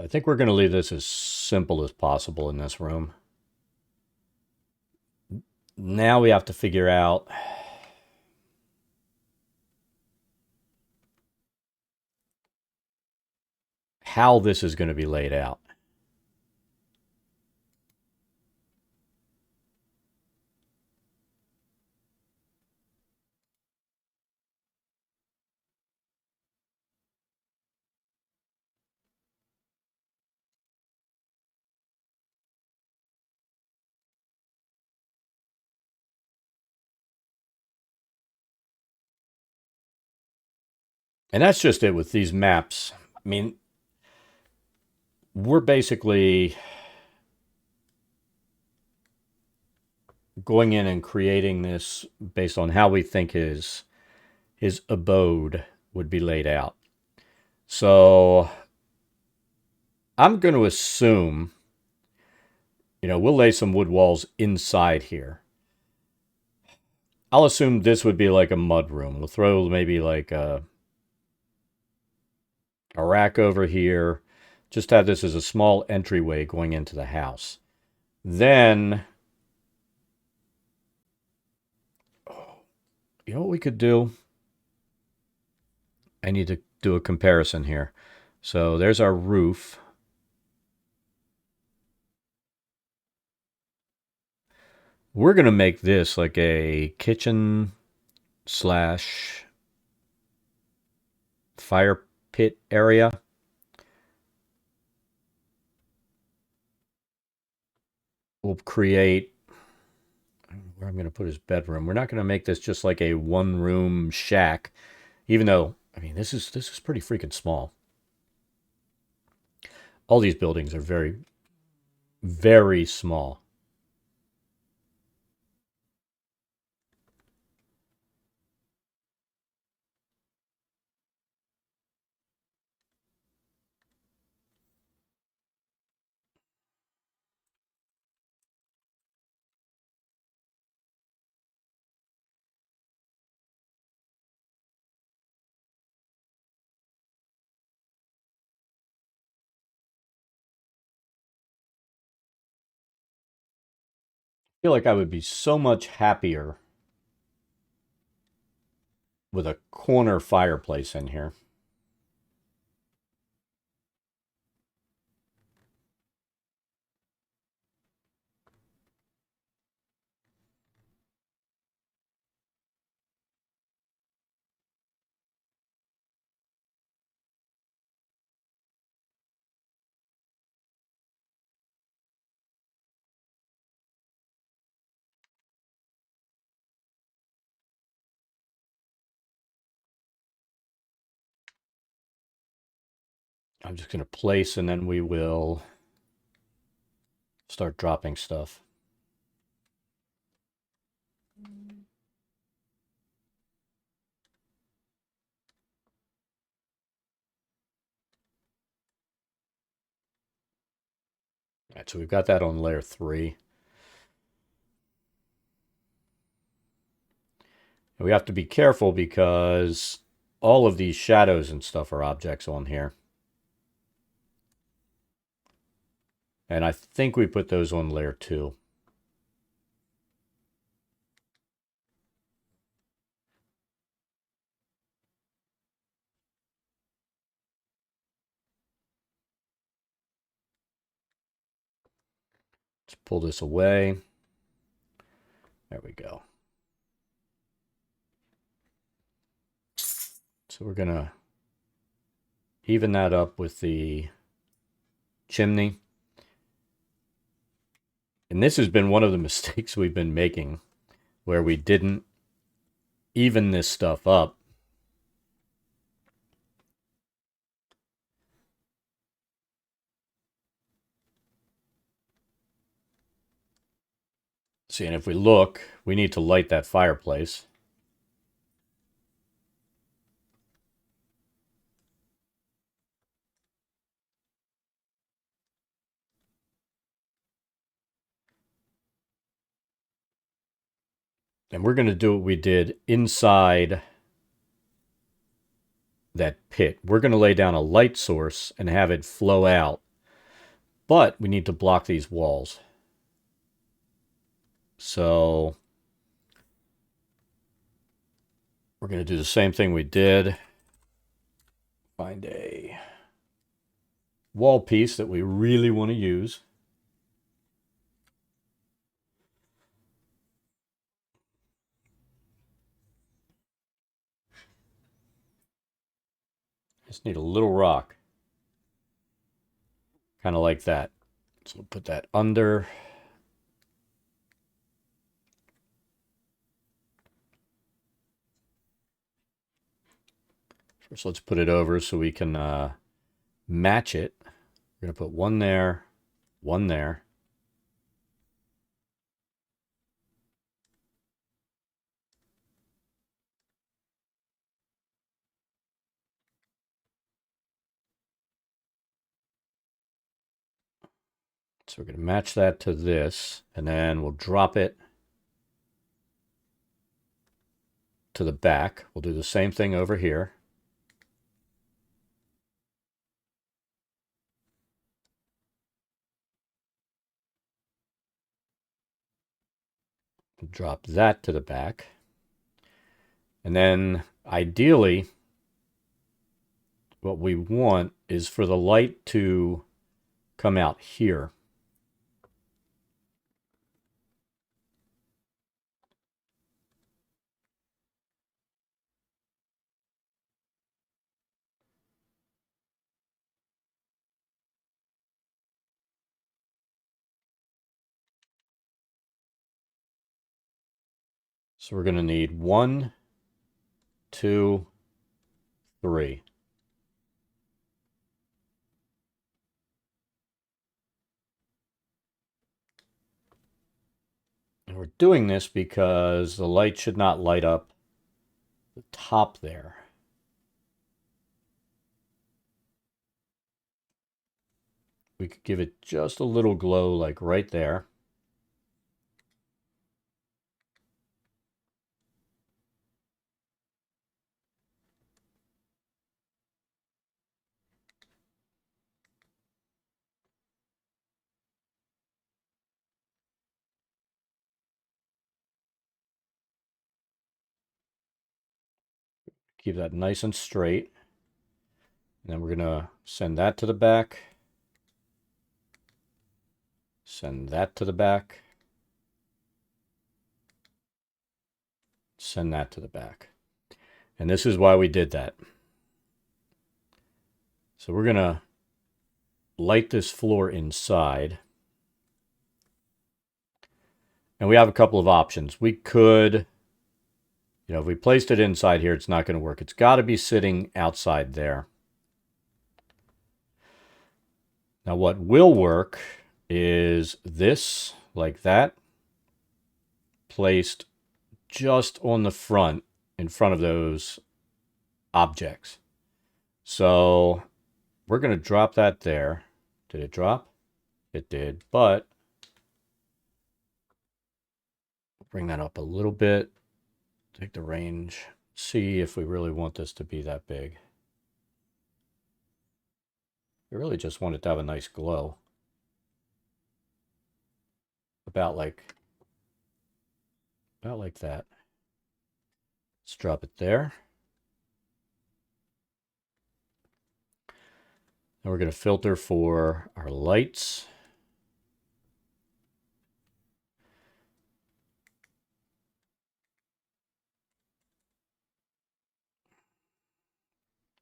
I think we're going to leave this as simple as possible in this room. Now we have to figure out how this is going to be laid out. And that's just it with these maps. I mean, we're basically going in and creating this based on how we think his abode would be laid out. So I'm going to assume, we'll lay some wood walls inside here. I'll assume this would be like a mud room. We'll throw maybe like a rack over here. Just have this as a small entryway going into the house. Then, you know what we could do? I need to do a comparison here. So there's our roof. We're going to make this like a kitchen slash fire pit area. We'll create, where I'm going to put his bedroom. We're not going to make this just like a one-room shack, even though, I mean, this is pretty freaking small. All these buildings are very, very small. I feel like I would be so much happier with a corner fireplace in here. I'm just going to place and then we will start dropping stuff. All right, so we've got that on layer 3. And we have to be careful because all of these shadows and stuff are objects on here. And I think we put those on layer 2. Let's pull this away. There we go. So we're going to even that up with the chimney. And this has been one of the mistakes we've been making, where we didn't even this stuff up. See, and if we look, we need to light that fireplace. And we're going to do what we did inside that pit. We're going to lay down a light source and have it flow out. But we need to block these walls. So We're going to do the same thing we did. Find a wall piece that we really want to use. Just need a little rock. Kind of like that. So we'll put that under. First, let's put it over so we can match it. We're going to put one there, one there. So we're going to match that to this, and then we'll drop it to the back. We'll do the same thing over here. Drop that to the back. And then ideally, what we want is for the light to come out here. So we're going to need 1, 2, 3. And we're doing this because the light should not light up the top there. We could give it just a little glow, like right there. Keep that nice and straight. And then we're going to send that to the back. Send that to the back. Send that to the back. And this is why we did that. So we're going to light this floor inside. And we have a couple of options. We could, if we placed it inside here, it's not going to work. It's got to be sitting outside there. Now what will work is this, like that, placed just on the front, in front of those objects. So we're going to drop that there. Did it drop? It did, but bring that up a little bit. Take the range. See if we really want this to be that big. We really just want it to have a nice glow. About like that. Let's drop it there. Now we're going to filter for our lights.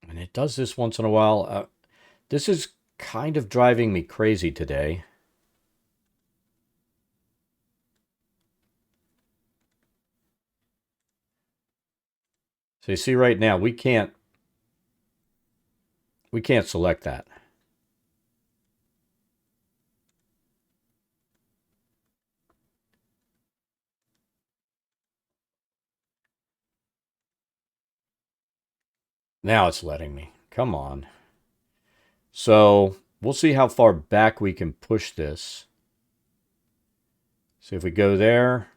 And it does this once in a while. This is kind of driving me crazy today. So you see right now, we can't select that. Now it's letting me. Come on. So we'll see how far back we can push this. So if we go there,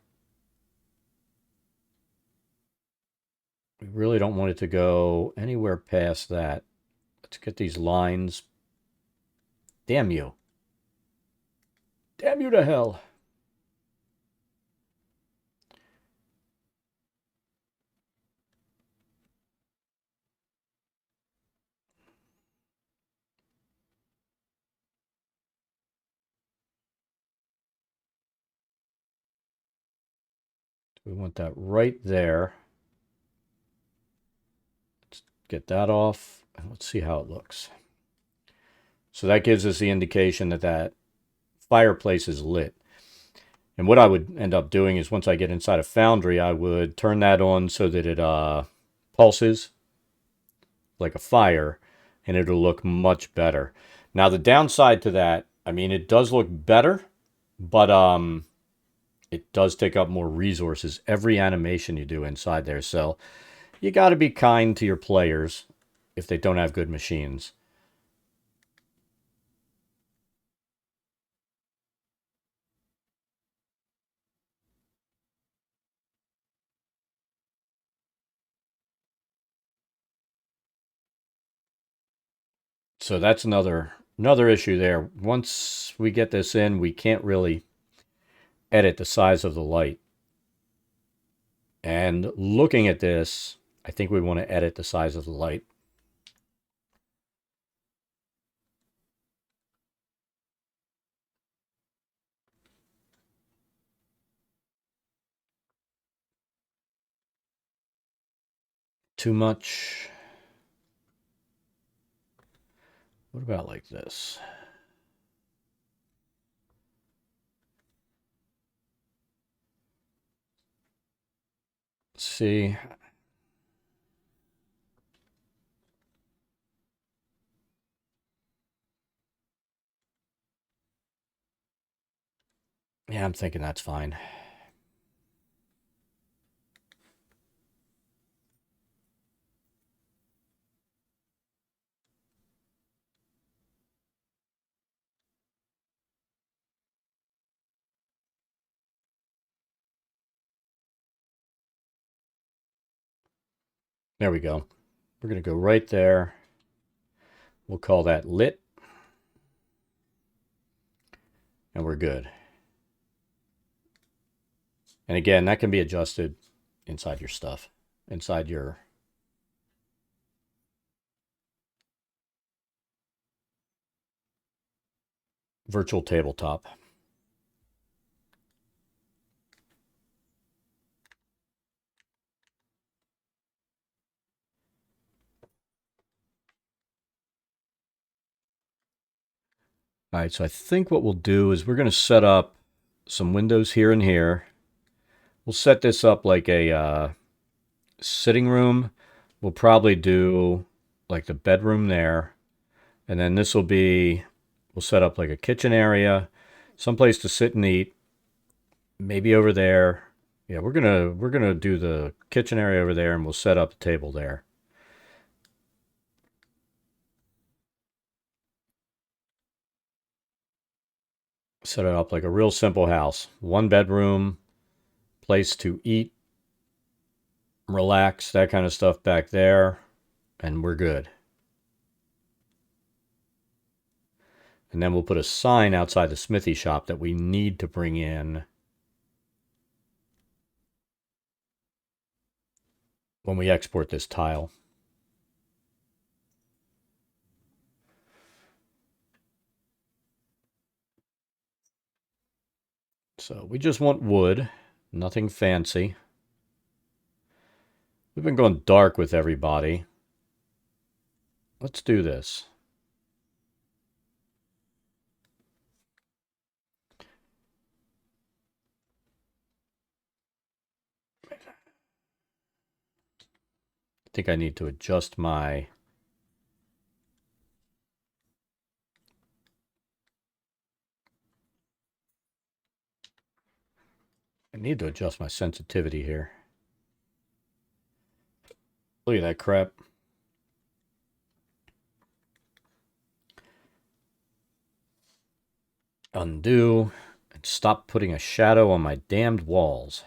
we really don't want it to go anywhere past that. Let's get these lines. Damn you. Damn you to hell. We want that right there. Let's get that off, and let's see how it looks. So that gives us the indication that that fireplace is lit. And what I would end up doing is once I get inside a foundry, I would turn that on so that it pulses like a fire, and it'll look much better. Now the downside to that, I mean, it does look better, but it does take up more resources every animation you do inside there. So you got to be kind to your players if they don't have good machines. So that's another issue there. Once we get this in, we can't really edit the size of the light. And looking at this, I think we want to edit the size of the light. Too much. What about like this? Let's see. Yeah, I'm thinking that's fine. There we go. We're going to go right there. We'll call that lit. And we're good. And again, that can be adjusted inside your stuff, inside your virtual tabletop. All right, so I think what we'll do is we're going to set up some windows here and here. We'll set this up like a sitting room. We'll probably do like the bedroom there. And then this will be, we'll set up like a kitchen area, someplace to sit and eat. Maybe over there. Yeah, we're gonna do the kitchen area over there, and we'll set up a table there. Set it up like a real simple house. One bedroom, place to eat, relax, that kind of stuff back there, and we're good. And then we'll put a sign outside the smithy shop that we need to bring in when we export this tile. So we just want wood, nothing fancy. We've been going dark with everybody. Let's do this. I think I need to adjust my sensitivity here. Look at that crap. Undo and stop putting a shadow on my damned walls.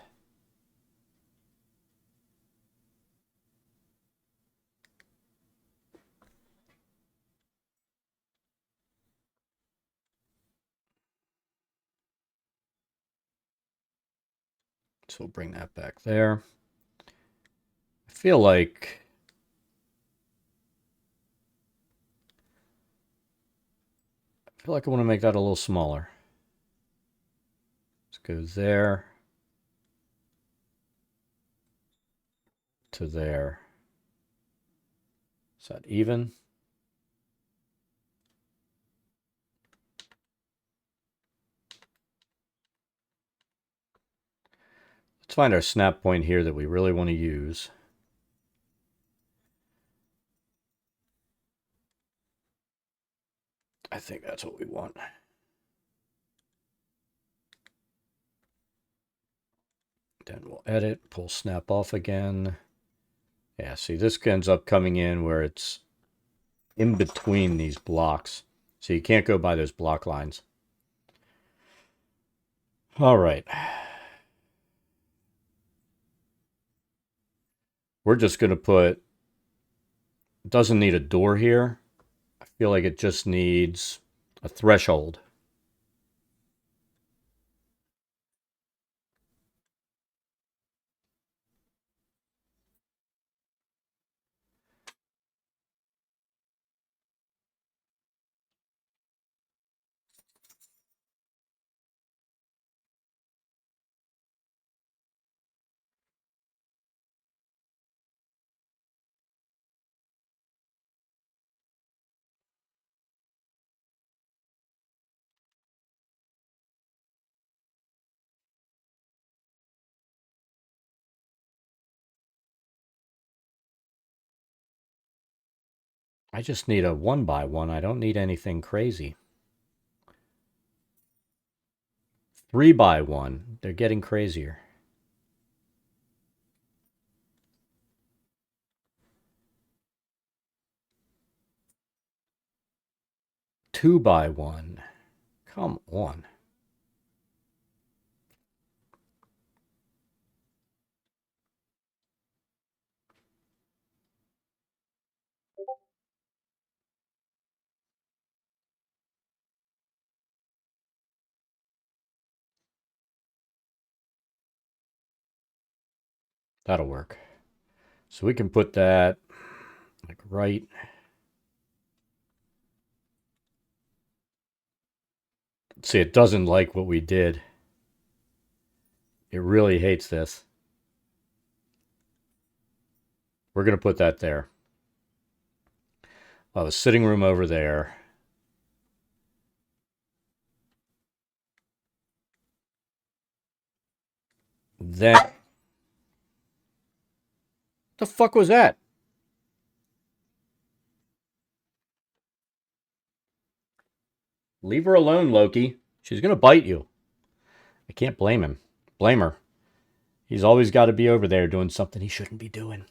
So we'll bring that back there. I feel like I want to make that a little smaller. Let's go there. to there. Is that even? Let's find our snap point here that we really want to use. I think that's what we want. Then we'll edit, pull snap off again. Yeah, see, this ends up coming in where it's in between these blocks. So you can't go by those block lines. All right. We're just going to put, it doesn't need a door here. I feel like it just needs a threshold. I just need a 1x1. I don't need anything crazy. 3x1. They're getting crazier. Two by one. Come on. That'll work. So we can put that like right. See, it doesn't like what we did. It really hates this. We're going to put that there. Oh, the sitting room over there. Then, the fuck was that? Leave her alone, Loki. She's going to bite you. I can't blame him. Blame her. He's always got to be over there doing something he shouldn't be doing.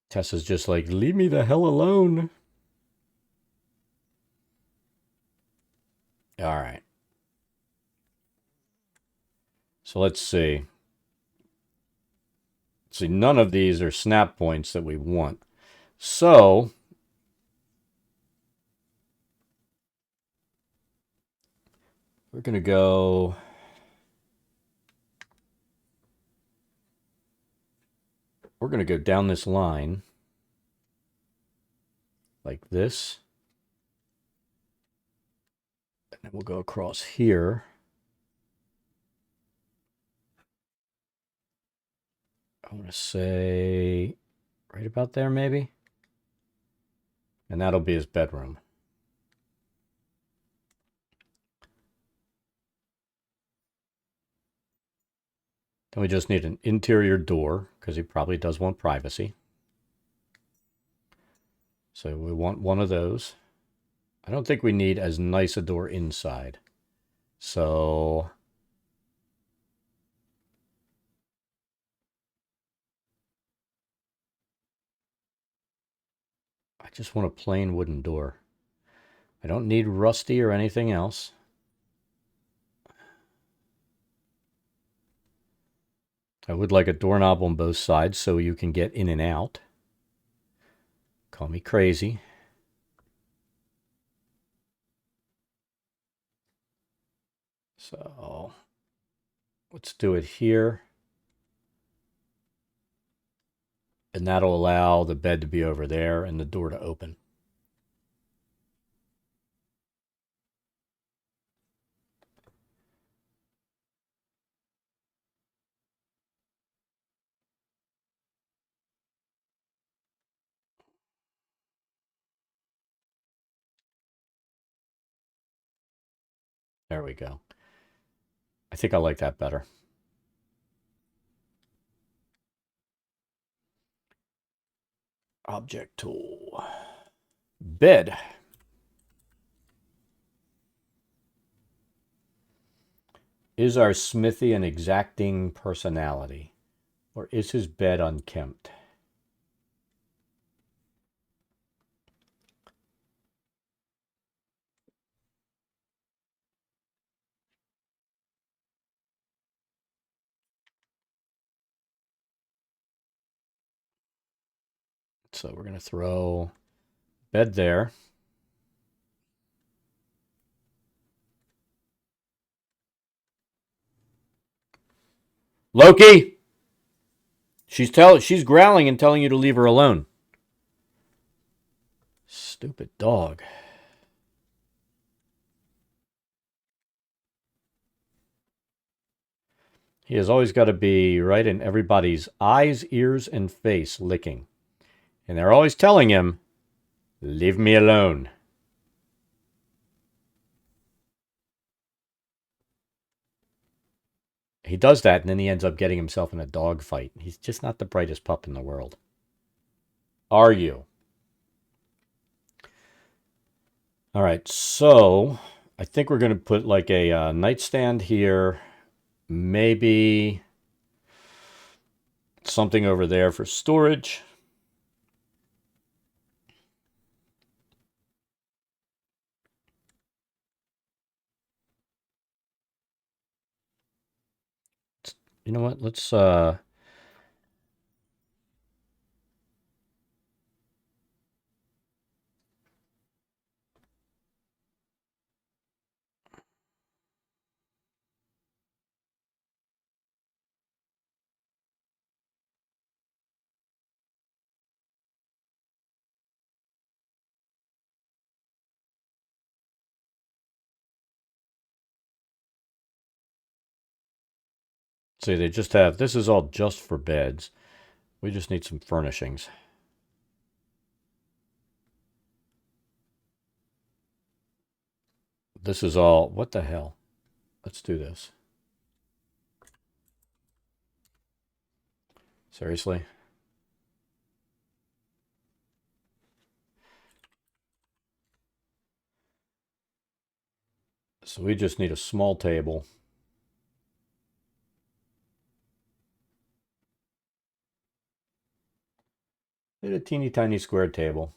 Tessa's just like, leave me the hell alone. All right. So let's see. See, none of these are snap points that we want. So, we're going to go... We're going to go down this line like this. And then we'll go across here. I want to say right about there, maybe. And that'll be his bedroom. Then we just need an interior door because he probably does want privacy. So we want one of those. I don't think we need as nice a door inside. So I just want a plain wooden door. I don't need rusty or anything else. I would like a doorknob on both sides so you can get in and out. Call me crazy. So let's do it here. And that'll allow the bed to be over there and the door to open. There we go. I think I like that better. Object tool. Bed. Is our smithy an exacting personality? Or is his bed unkempt? So we're going to throw bed there. Loki! She's growling and telling you to leave her alone. Stupid dog. He has always got to be right in everybody's eyes, ears, and face licking. And they're always telling him, leave me alone. He does that, and then he ends up getting himself in a dog fight. He's just not the brightest pup in the world. Are you? All right, so I think we're going to put like a nightstand here. Maybe something over there for storage. You know what? Let's see. They just have this is all just for beds. We just need some furnishings. This is all. What the hell? Let's do this. Seriously? So we just need a small table. Need a teeny tiny square table.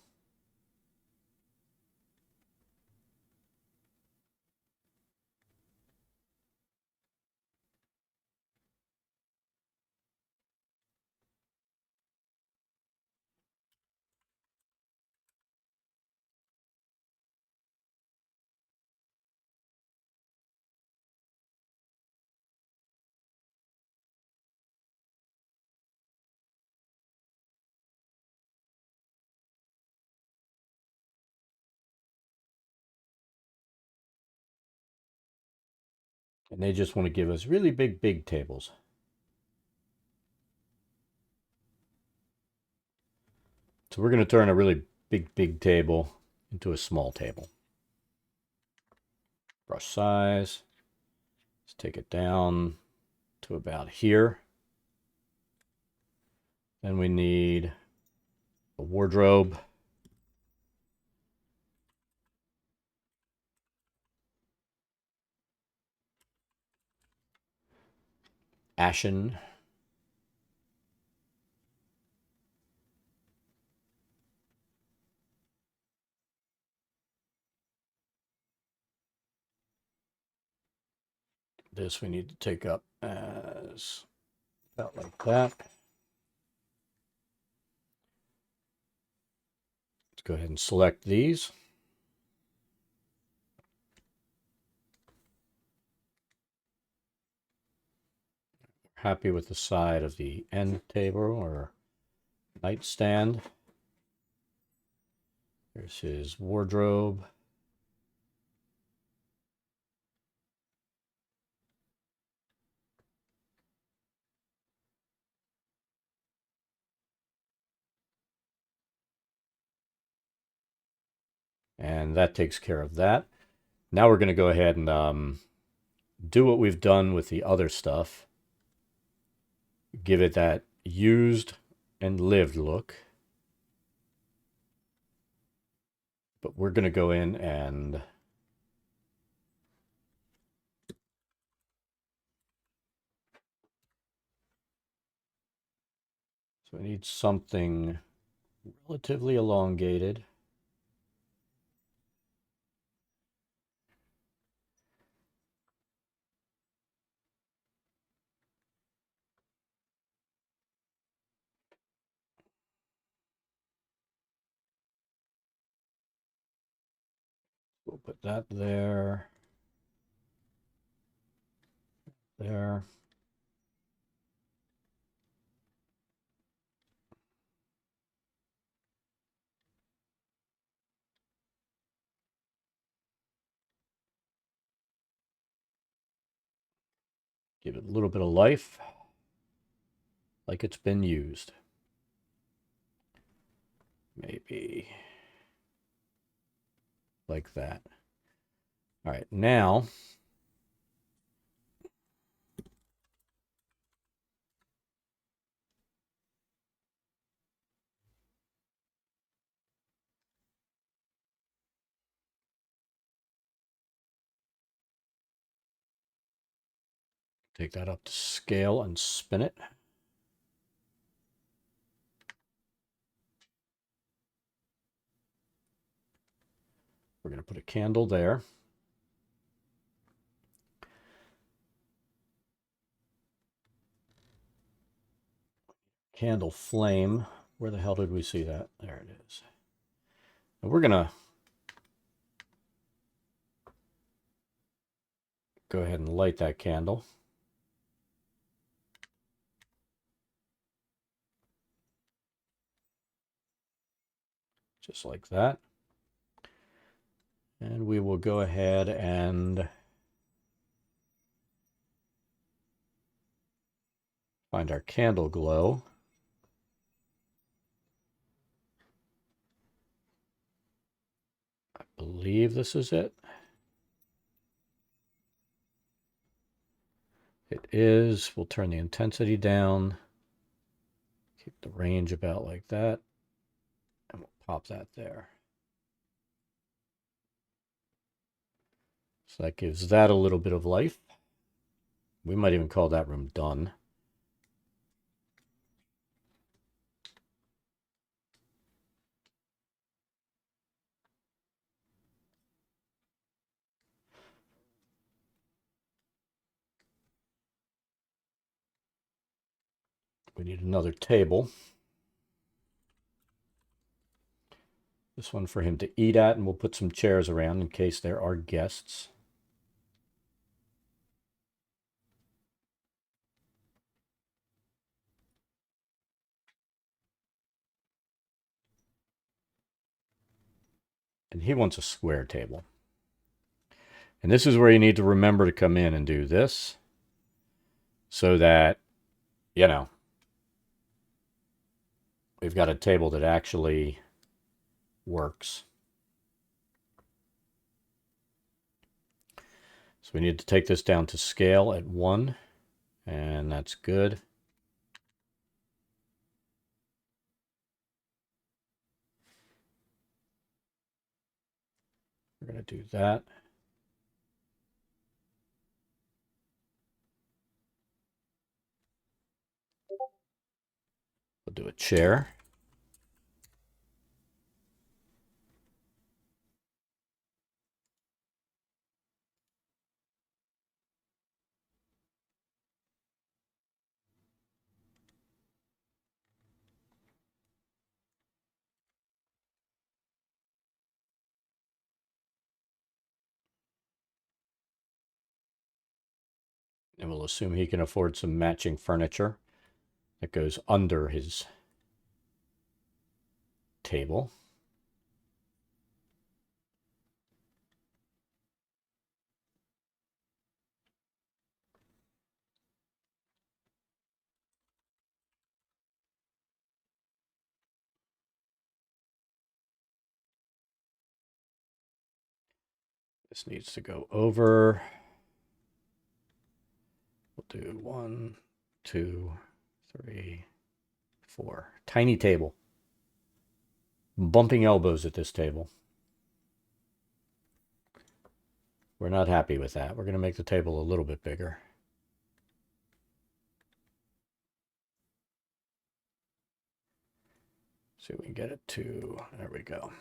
And they just want to give us really big tables. So we're going to turn a really big table into a small table. Brush size. Let's take it down to about here. Then we need a wardrobe. Ashen. This we need to take up as about like that. Let's go ahead and select these. Happy with the side of the end table or nightstand. There's his wardrobe. And that takes care of that. Now we're going to go ahead and do what we've done with the other stuff. Give it that used and lived look. But we're going to go in and so I need something relatively elongated. We'll put that there. There. Give it a little bit of life, like it's been used. Maybe like that. All right, now take that up to scale and spin it. We're going to put a candle there. Candle flame. Where the hell did we see that? There it is. And we're going to go ahead and light that candle. Just like that. And we will go ahead and find our candle glow. I believe this is it. It is. We'll turn the intensity down. Keep the range about like that. And we'll pop that there. So that gives that a little bit of life. We might even call that room done. We need another table. This one for him to eat at, and we'll put some chairs around in case there are guests. And he wants a square table. And this is where you need to remember to come in and do this so that, you know, we've got a table that actually works. So we need to take this down to scale at 1, and that's good. We're going to do that. We'll do a chair. And we'll assume he can afford some matching furniture that goes under his table. This needs to go over. We'll do 1, 2, 3, 4. Tiny table. Bumping elbows at this table. We're not happy with that. We're going to make the table a little bit bigger. See if we can get it to, there we go.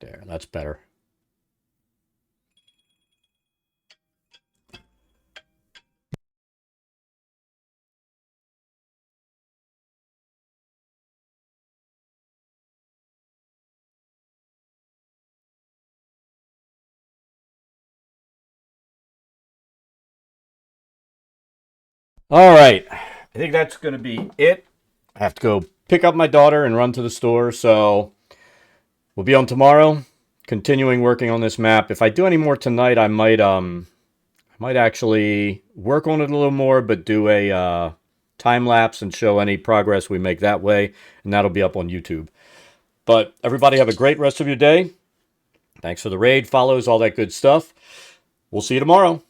There, that's better. All right, I think that's going to be it. I have to go pick up my daughter and run to the store, so we'll be on tomorrow, continuing working on this map. If I do any more tonight, I might actually work on it a little more, but do a time lapse and show any progress we make that way, and that'll be up on YouTube. But everybody have a great rest of your day. Thanks for the raid, follows, all that good stuff. We'll see you tomorrow.